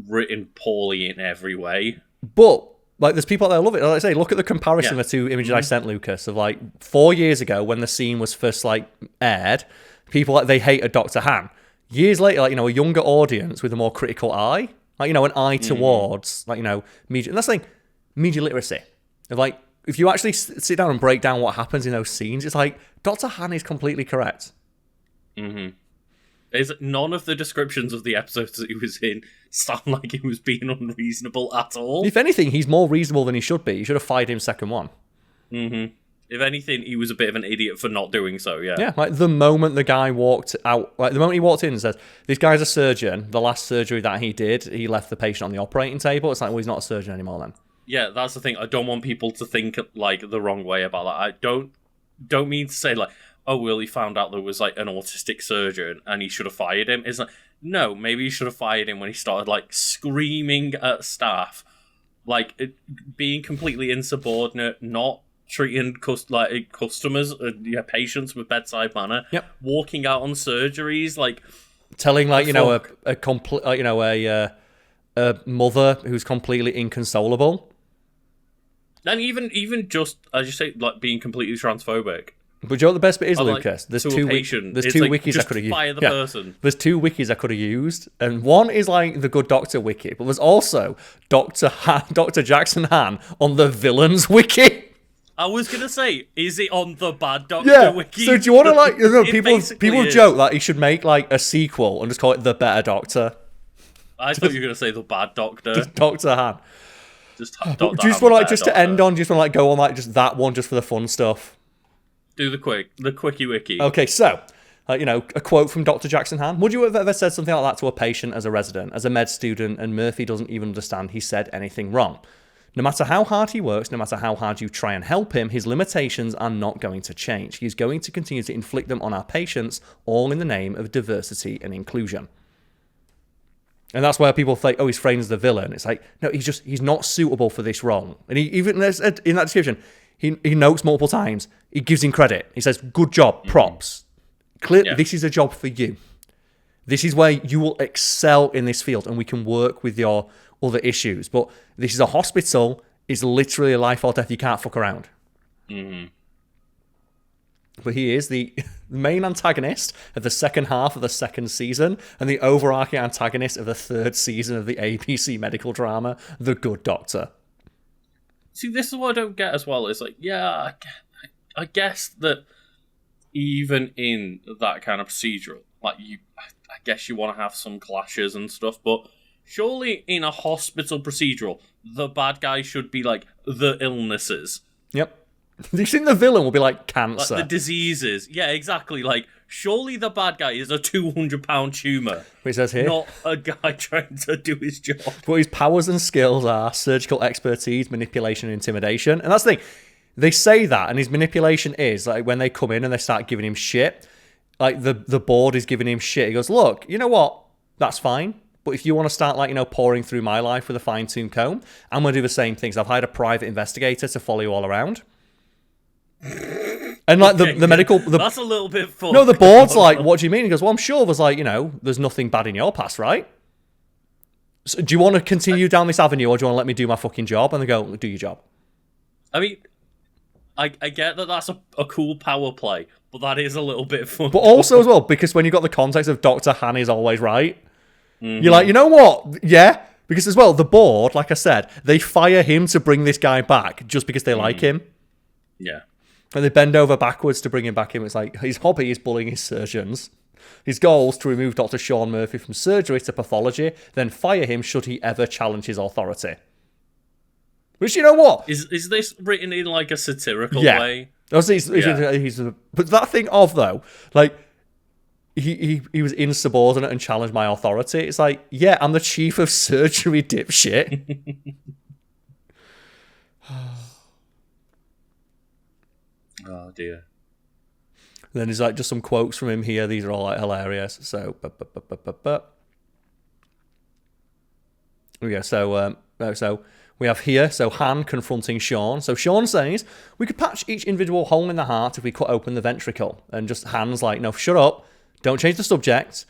written poorly in every way. But like, there's people that love it. Like I say, look at the comparison of the two images I sent, Lucas, of like 4 years ago when the scene was first like aired. People like, they hated Dr. Han. Years later, like, you know, a younger audience with a more critical eye, like, you know, an eye towards like, you know, media. And that's like media literacy. Of like, if you actually sit down and break down what happens in those scenes, it's like Dr. Han is completely correct. None of the descriptions of the episodes that he was in sound like he was being unreasonable at all. If anything, he's more reasonable than he should be. You should have fired him second one. If anything, he was a bit of an idiot for not doing so, yeah. Yeah, like the moment the guy walked out, like the moment he walked in and says, this guy's a surgeon, the last surgery that he did, he left the patient on the operating table. It's like, well, he's not a surgeon anymore then. Yeah, that's the thing. I don't want people to think, like, the wrong way about that. I don't mean to say, like, oh, well, he found out there was, like, an autistic surgeon and he should have fired him. It's like, no, maybe he should have fired him when he started, like, screaming at staff. Like, being completely insubordinate, not treating customers, patients with bedside manner. Yep. Walking out on surgeries, like... Telling, like, a mother who's completely inconsolable. And even just, as you say, like, being completely transphobic. But you know what the best bit is, Lucas? There's two wikis I could have used. Fire the person. There's two wikis I could have used, and one is like the Good Doctor wiki, but there's also Dr. Jackson Han on the villains wiki. I was gonna say, is it on the Bad Doctor wiki? So do you want to like? People joke that he should make like a sequel and just call it the Better Doctor. I thought you were gonna say the Bad Doctor. Just Dr. Han. Just do you just want like just to end on? Do you just want to like go on like just that one just for the fun stuff? Do the quickie wiki. Okay, so, a quote from Dr. Jackson Han. Would you have ever said something like that to a patient as a resident, as a med student, and Murphy doesn't even understand he said anything wrong? No matter how hard he works, no matter how hard you try and help him, his limitations are not going to change. He's going to continue to inflict them on our patients, all in the name of diversity and inclusion. And that's where people think, oh, he's framed as the villain. It's like, no, he's not suitable for this role. And he even in that description, he notes multiple times. He gives him credit. He says, good job, props. Clearly, This is a job for you. This is where you will excel in this field, and we can work with your other issues. But this is a hospital. It's literally a life or death. You can't fuck around. But he is the main antagonist of the second half of the second season and the overarching antagonist of the third season of the ABC medical drama, The Good Doctor. See, this is what I don't get as well. It's like, yeah, I guess that even in that kind of procedural, like, I guess you want to have some clashes and stuff, but surely in a hospital procedural, the bad guy should be, like, the illnesses. Yep. Do you think the villain will be like cancer? Like the diseases. Yeah, exactly. Like, surely the bad guy is a 200-pound tumour. It says here. Not a guy trying to do his job. But his powers and skills are surgical expertise, manipulation, and intimidation. And that's the thing. They say that, and his manipulation is, like, when they come in and they start giving him shit, like, the board is giving him shit. He goes, look, you know what? That's fine. But if you want to start, like, pouring through my life with a fine-tooth comb, I'm going to do the same things. I've hired a private investigator to follow you all around. And like the medical, that's a little bit fun. No, the board's like, what do you mean? He goes, well, I'm sure there's like, there's nothing bad in your past, right? So do you want to continue down this avenue, or do you want to let me do my fucking job? And they go, do your job. I mean, I get that that's a cool power play, but that is a little bit fun. But also as well, because when you've got the context of Dr. Han is always right, you're like, you know what? Yeah. Because as well, the board, like I said, they fire him to bring this guy back just because they like him. Yeah. And they bend over backwards to bring him back in. It's like, his hobby is bullying his surgeons. His goal is to remove Dr. Sean Murphy from surgery to pathology, then fire him should he ever challenge his authority. Which, you know what? Is this written in like a satirical way? But that thing of, though, like, he was insubordinate and challenged my authority. It's like, yeah, I'm the chief of surgery, dipshit. Oh dear. And then there's like just some quotes from him here. These are all like hilarious. So, here we go. So we have here. So Han confronting Sean. So Sean says we could patch each individual hole in the heart if we cut open the ventricle. And just Han's like, no, shut up. Don't change the subject.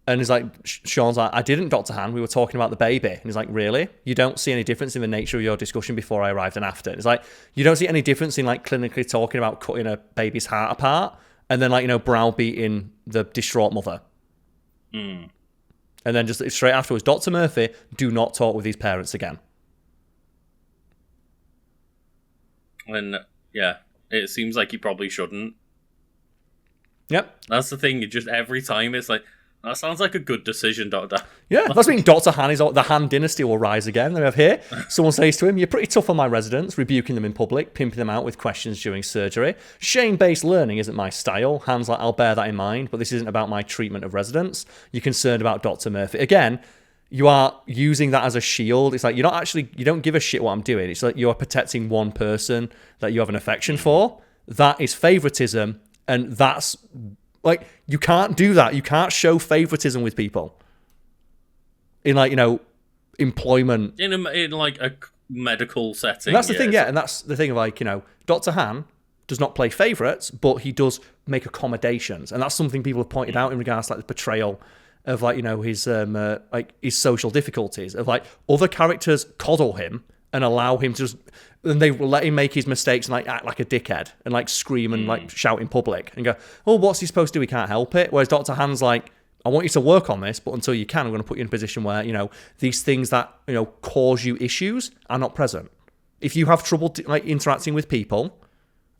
And he's like, Sean's like, I didn't, Dr. Han. We were talking about the baby. And he's like, really? You don't see any difference in the nature of your discussion before I arrived and after? And it's like, you don't see any difference in, like, clinically talking about cutting a baby's heart apart and then, like, browbeating the distraught mother. And then just straight afterwards, Dr. Murphy, do not talk with these parents again. And yeah, it seems like he probably shouldn't. Yep. That's the thing. Just every time it's like, that sounds like a good decision, Doctor. Yeah, that's mean Dr. Han is the Han dynasty will rise again. Then we have here, someone says to him, "You're pretty tough on my residents, rebuking them in public, pimping them out with questions during surgery. Shame-based learning isn't my style." Han's like, "I'll bear that in mind, but this isn't about my treatment of residents. You're concerned about Dr. Murphy." Again, you are using that as a shield. It's like, you don't give a shit what I'm doing. It's like you're protecting one person that you have an affection for. That is favoritism, and that's... Like, you can't do that. You can't show favoritism with people. In, like, employment. In like, a medical setting. And that's the thing, yeah. And that's the thing of, like, Dr. Han does not play favourites, but he does make accommodations. And that's something people have pointed out in regards to, like, the portrayal of, like, his social difficulties. Of, like, other characters coddle him and allow him to just... And they let him make his mistakes and, like, act like a dickhead and, like, scream and, like, shout in public and go, "Oh, what's he supposed to do? He can't help it." Whereas Dr. Han's like, "I want you to work on this, but until you can, I'm going to put you in a position where, these things that, cause you issues are not present. If you have trouble, interacting with people,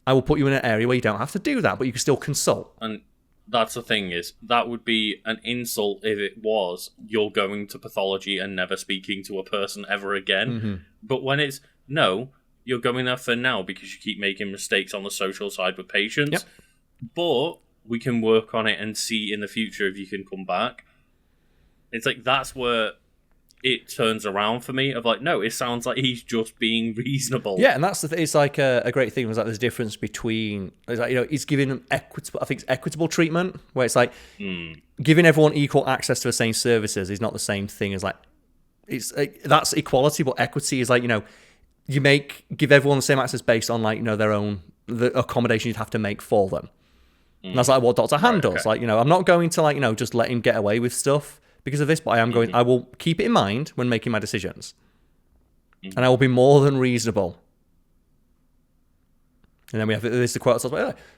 I will put you in an area where you don't have to do that, but you can still consult." And that's the thing is, that would be an insult if it was, you're going to pathology and never speaking to a person ever again. Mm-hmm. But when it's, no... You're going there for now because you keep making mistakes on the social side with patients. Yep. But we can work on it and see in the future if you can come back. It's like, that's where it turns around for me. Of like, no, it sounds like he's just being reasonable. Yeah, and that's the thing. It's like a great thing was like there's a difference between, he's giving them equitable treatment, where it's like giving everyone equal access to the same services is not the same thing as like, it's like, that's equality, but equity is like, you give everyone the same access based on, like, their own, the accommodation you'd have to make for them. And that's like what Dr. Han does. Okay. Like, I'm not going to, like, just let him get away with stuff because of this, but I will keep it in mind when making my decisions. And I will be more than reasonable. And then we have the quote.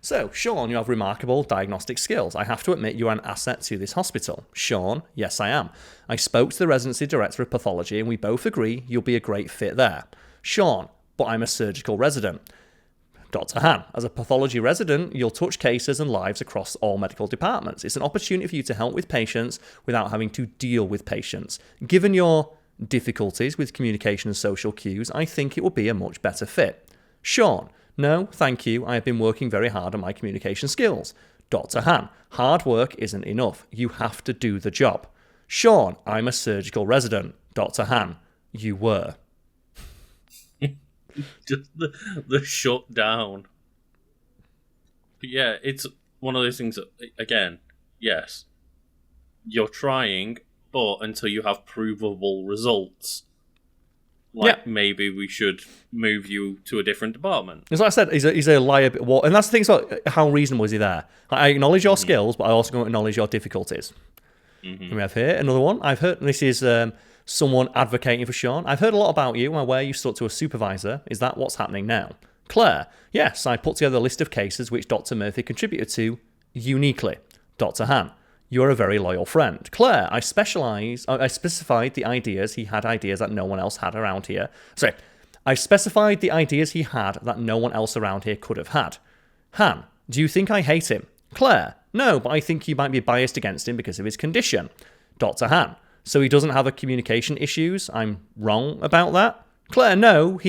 "So, Sean, you have remarkable diagnostic skills. I have to admit you are an asset to this hospital." Sean, "Yes, I am. I spoke to the residency director of pathology and we both agree you'll be a great fit there." Sean, "But I'm a surgical resident." Dr. Han, "As a pathology resident, you'll touch cases and lives across all medical departments. It's an opportunity for you to help with patients without having to deal with patients. Given your difficulties with communication and social cues, I think it will be a much better fit." Sean, "No, thank you. I have been working very hard on my communication skills." Dr. Han, "Hard work isn't enough. You have to do the job." Sean, "I'm a surgical resident." Dr. Han, "You were." Just the shutdown. But yeah, it's one of those things that, again, yes, you're trying, but until you have provable results, maybe we should move you to a different department. As I said, he's a liability. And that's the thing, so how reasonable is he there? I acknowledge your skills, but I also going to acknowledge your difficulties. And we have here another one. I've heard, and this is... someone advocating for Sean. "I've heard a lot about you and where you stuck to a supervisor. Is that what's happening now?" Claire, "Yes, I put together a list of cases which Dr. Murphy contributed to uniquely." Dr. Han, "You're a very loyal friend." Claire, I specified the ideas he had ideas that no one else had around here. Sorry. "I specified the ideas he had that no one else around here could have had." Han, "Do you think I hate him?" Claire, "No, but I think you might be biased against him because of his condition." Dr. Han, "So he doesn't have a communication issues? I'm wrong about that?" Claire, "No,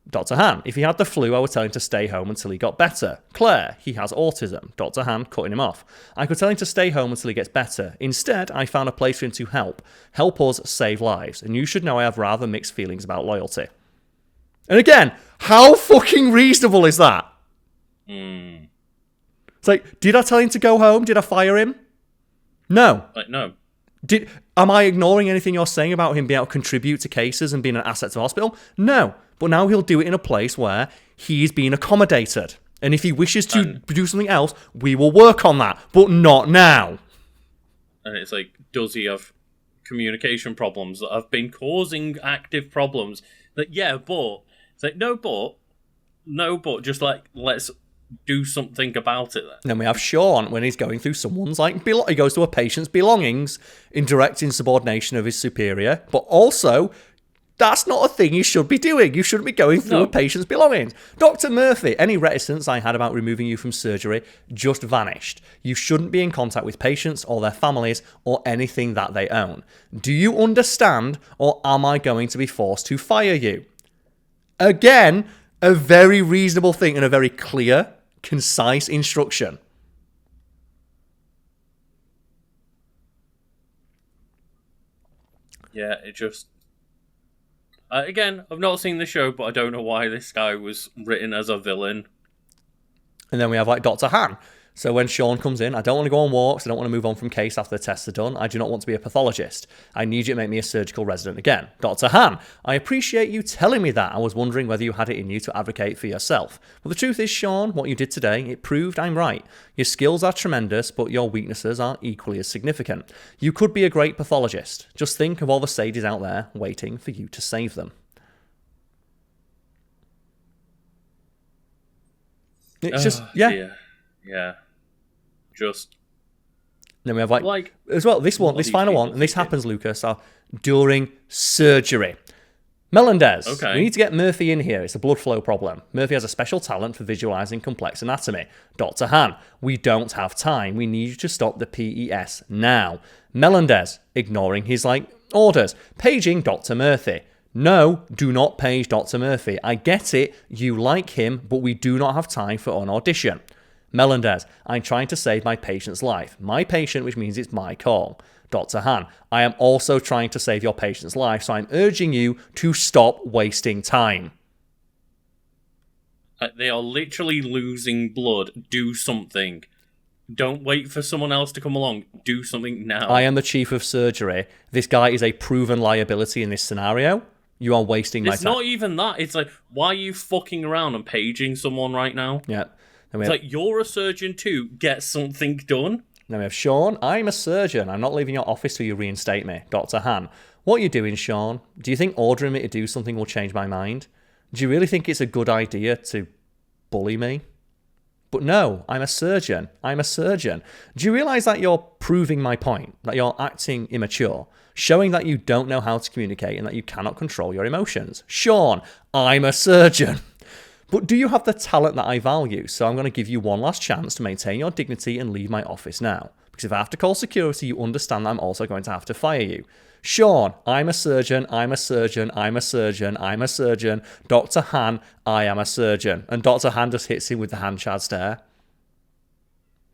Dr. Han, "If he had the flu, I would tell him to stay home until he got better." Claire, "He has autism." Dr. Han, cutting him off, "I could tell him to stay home until he gets better. Instead, I found a place for him to help us save lives. And you should know I have rather mixed feelings about loyalty." And again, how fucking reasonable is that? It's like, did I tell him to go home? Did I fire him? No. No. Am I ignoring anything you're saying about him being able to contribute to cases and being an asset to the hospital? No. But now he'll do it in a place where he's being accommodated. And if he wishes to do something else, we will work on that. But not now. And it's like, does he have communication problems that have been causing active problems? Like, yeah, but... It's like, no, but just like, let's do something about it then. Then we have Sean when he's going through someone's, like, he goes to a patient's belongings in direct insubordination of his superior, but also That's not a thing you should be doing. You shouldn't be going through a patient's belongings. Dr. Murphy, any reticence I had about removing you from surgery just vanished. You shouldn't be in contact with patients or their families or anything that they own. Do you understand, or am I going to be forced to fire you? Again, a very reasonable thing and a very clear, concise instruction. Yeah, it just... again, I've not seen the show, but I don't know why this guy was written as a villain. And then we have, like, Dr. Han. So when Sean comes in, I don't want to go on walks. I don't want to move on from case after the tests are done. I do not want to be a pathologist. I need you to make me a surgical resident again. Dr. Han, I appreciate you telling me that. I was wondering whether you had it in you to advocate for yourself. Well, the truth is, Sean, what you did today, it proved I'm right. Your skills are tremendous, but your weaknesses are equally as significant. You could be a great pathologist. Just think of all the sages out there waiting for you to save them. It's just, yeah. Dear. Yeah. Just. Then we have as well, this final one, and this happens, Lucas, during surgery. Melendez. Okay. We need to get Murphy in here. It's a blood flow problem. Murphy has a special talent for visualizing complex anatomy. Dr. Han, we don't have time. We need you to stop the PES now. Melendez, ignoring his orders, paging Dr. Murphy. No, do not page Dr. Murphy. I get it, you like him, but we do not have time for an audition. Melendez, I'm trying to save my patient's life. My patient, which means it's my call. Dr. Han, I am also trying to save your patient's life, so I'm urging you to stop wasting time. They are literally losing blood. Do something. Don't wait for someone else to come along. Do something now. I am the chief of surgery. This guy is a proven liability in this scenario. You are wasting my time. It's not even that. It's like, why are you fucking around and paging someone right now? Yeah. It's like, you're a surgeon too. Get something done. Then we have Sean. I'm a surgeon. I'm not leaving your office till you reinstate me. Dr. Han. What are you doing, Sean? Do you think ordering me to do something will change my mind? Do you really think it's a good idea to bully me? But no, I'm a surgeon. I'm a surgeon. Do you realise that you're proving my point? That you're acting immature? Showing that you don't know how to communicate and that you cannot control your emotions? Sean, I'm a surgeon. But do you have the talent that I value? So I'm going to give you one last chance to maintain your dignity and leave my office now. Because if I have to call security, you understand that I'm also going to have to fire you. Sean, I'm a surgeon, I'm a surgeon, I'm a surgeon, I'm a surgeon. Dr. Han, I am a surgeon. And Dr. Han just hits him with the hand chad stare.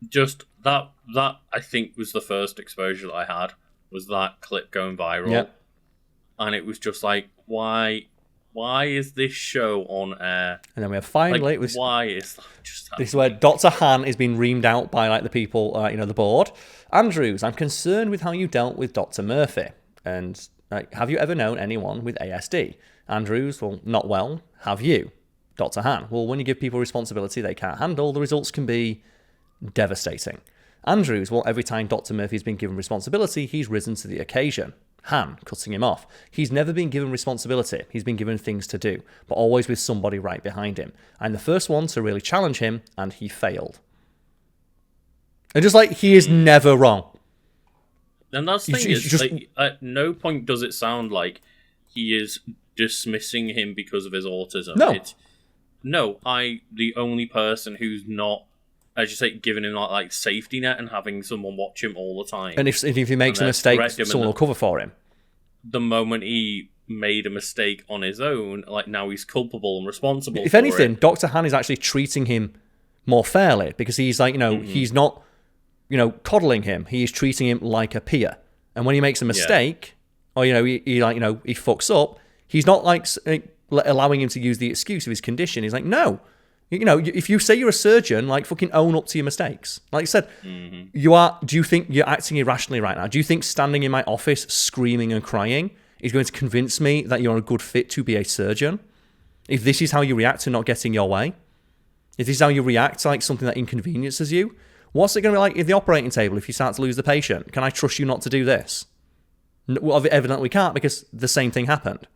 Just that I think was the first exposure that I had, was that clip going viral. Yep. And it was just like, why is this show on air? And then we have finally... why is that just happening? This is where Dr. Han is being reamed out by the people, the board. Andrews, I'm concerned with how you dealt with Dr. Murphy. And have you ever known anyone with ASD? Andrews, well, not well. Have you? Dr. Han, well, when you give people responsibility they can't handle, the results can be devastating. Andrews, well, every time Dr. Murphy's been given responsibility, he's risen to the occasion. Han, cutting him off. He's never been given responsibility. He's been given things to do, but always with somebody right behind him. I'm the first one to really challenge him, and he failed. And just he is never wrong. And that's the thing is, at no point does it sound like he is dismissing him because of his autism. No. The only person who's not, as you say, giving him safety net and having someone watch him all the time. And if he makes a mistake, someone will cover for him. The moment he made a mistake on his own, now he's culpable and responsible. If anything, Dr. Han is actually treating him more fairly because he's he's not, coddling him. He's treating him like a peer. And when he makes a mistake, or he fucks up, he's not allowing him to use the excuse of his condition. He's like, no. If you say you're a surgeon, fucking own up to your mistakes. Like I said, do you think you're acting irrationally right now? Do you think standing in my office screaming and crying is going to convince me that you're a good fit to be a surgeon? If this is how you react to not getting your way? If this is how you react to something that inconveniences you? What's it going to be like at the operating table if you start to lose the patient? Can I trust you not to do this? Well, evidently we can't because the same thing happened.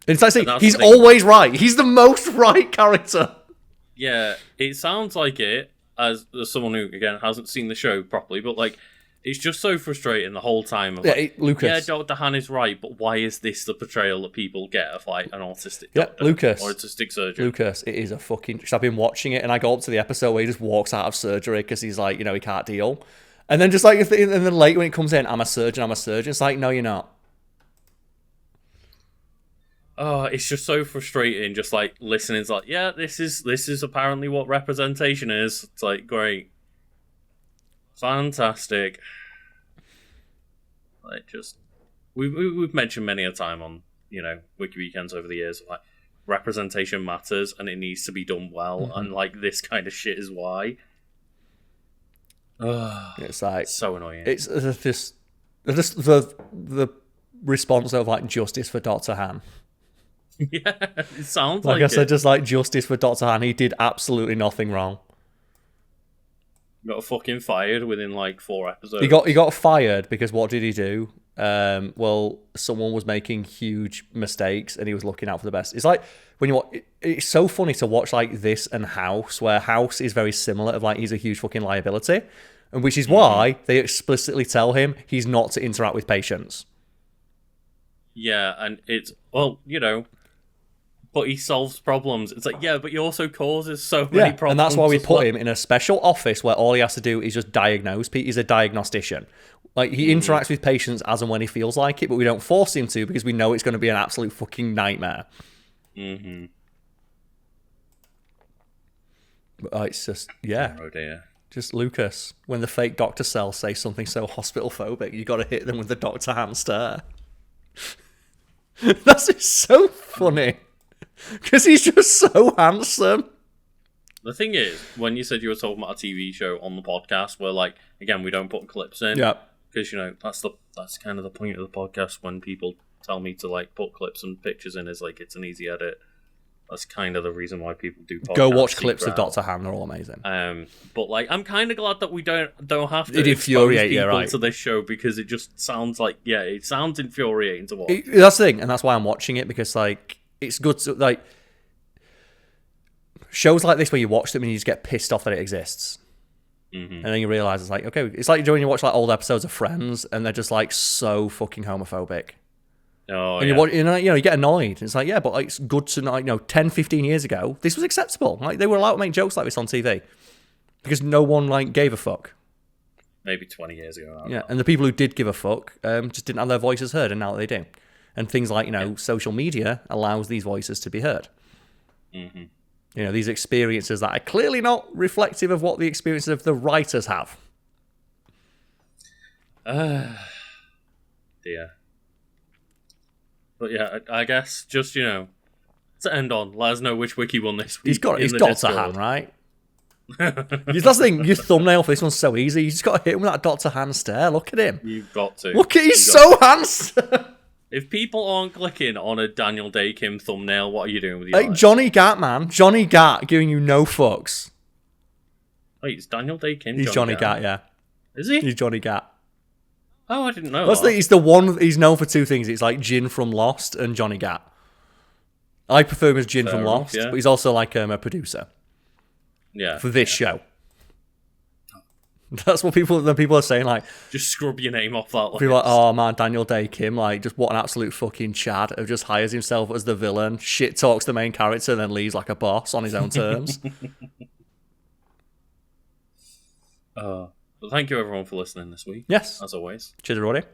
It's he's always right. He's the most right character. Yeah, it sounds like it, as someone who, again, hasn't seen the show properly, but, It's just so frustrating the whole time. Lucas. Yeah, Dr. Han is right, but why is this the portrayal that people get of like an autistic doctor Lucas. or autistic surgeon? Lucas, it is a fucking... I've been watching it, and I go up to the episode where he just walks out of surgery because he's like, he can't deal. And then just like, and then later when it comes in, I'm a surgeon. It's like, no, you're not. Oh, it's just so frustrating. Just like listening, it's like, yeah, this is apparently what representation is. It's like, great. Fantastic. Like, just we've mentioned many a time on Wiki Weekends over the years, like representation matters and it needs to be done well, and like this kind of shit is why. It's like so annoying. It's just the response of like justice for Dr. Han. Yeah, it sounds like I said, just like justice for Dr. Han. He did absolutely nothing wrong. Got fucking fired within like 4 episodes. He got fired because what did he do? Well, someone was making huge mistakes and he was looking out for the best. It's like when it's so funny to watch like this and House, where House is very similar of like he's a huge fucking liability, and which is why they explicitly tell him he's not to interact with patients. Yeah, and it's but he solves problems. It's like, yeah, but he also causes so many problems. And that's why we put him in a special office where all he has to do is just diagnose. He's a diagnostician. Like, he interacts with patients as and when he feels like it, but we don't force him to because we know it's going to be an absolute fucking nightmare. Mm-hmm. But it's just, yeah. Oh, dear. Just Lucas, when the fake Dr. Cell say something so hospital-phobic, you got to hit them with the Dr. Han stare. That's just so funny. Because he's just so handsome. The thing is, when you said you were talking about a TV show on the podcast, where like, again, we don't put clips in. Yeah. Because, that's kind of the point of the podcast when people tell me to like put clips and pictures in, is like, it's an easy edit. That's kind of the reason why people do podcasts. Go watch clips of Dr. Han, they're all amazing. But like, I'm kind of glad that we don't have to infuriate expose people right? to this show, because it just sounds like, it sounds infuriating to watch. That's the thing, and that's why I'm watching it, because like, it's good to, like, shows like this where you watch them and you just get pissed off that it exists. Mm-hmm. And then you realise it's like, okay, it's like when you watch like old episodes of Friends and they're just like so fucking homophobic. Oh, and you get annoyed. It's like, yeah, but like, it's good to know, 10, 15 years ago, this was acceptable. Like, they were allowed to make jokes like this on TV because no one like gave a fuck. Maybe 20 years ago. Yeah, and the people who did give a fuck just didn't have their voices heard, and now they do. And things like, social media allows these voices to be heard. Mm-hmm. These experiences that are clearly not reflective of what the experiences of the writers have. Dear. But yeah, I guess just, to end on, let us know which wiki won this week. He's Dr. Han, right? That's the thing, your thumbnail for this one's so easy. You just got to hit him with that Dr. Han stare. Look at him. You've got to. Look at he's so handsome. If people aren't clicking on a Daniel Day Kim thumbnail, what are you doing with your life? Johnny Gat, man. Johnny Gat giving you no fucks. Wait, it's Daniel Day Kim? He's Johnny Gat, yeah. Is he? He's Johnny Gat. Oh, I didn't know that. He's the one, he's known for two things. It's like Jin from Lost and Johnny Gat. I prefer him as Jin from Lost, but he's also like a producer. Yeah. For this show. That's what people are saying, like, just scrub your name off that list. People are like, oh man, Daniel Day Kim, like, just what an absolute fucking Chad who just hires himself as the villain, shit talks the main character, and then leaves like a boss on his own terms. But thank you everyone for listening this week. Yes, as always. Cheers, everybody.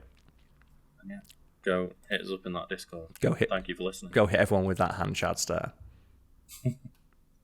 And yeah, go hit us up in that Discord. Thank you for listening. Go hit everyone with that hand Chad stare.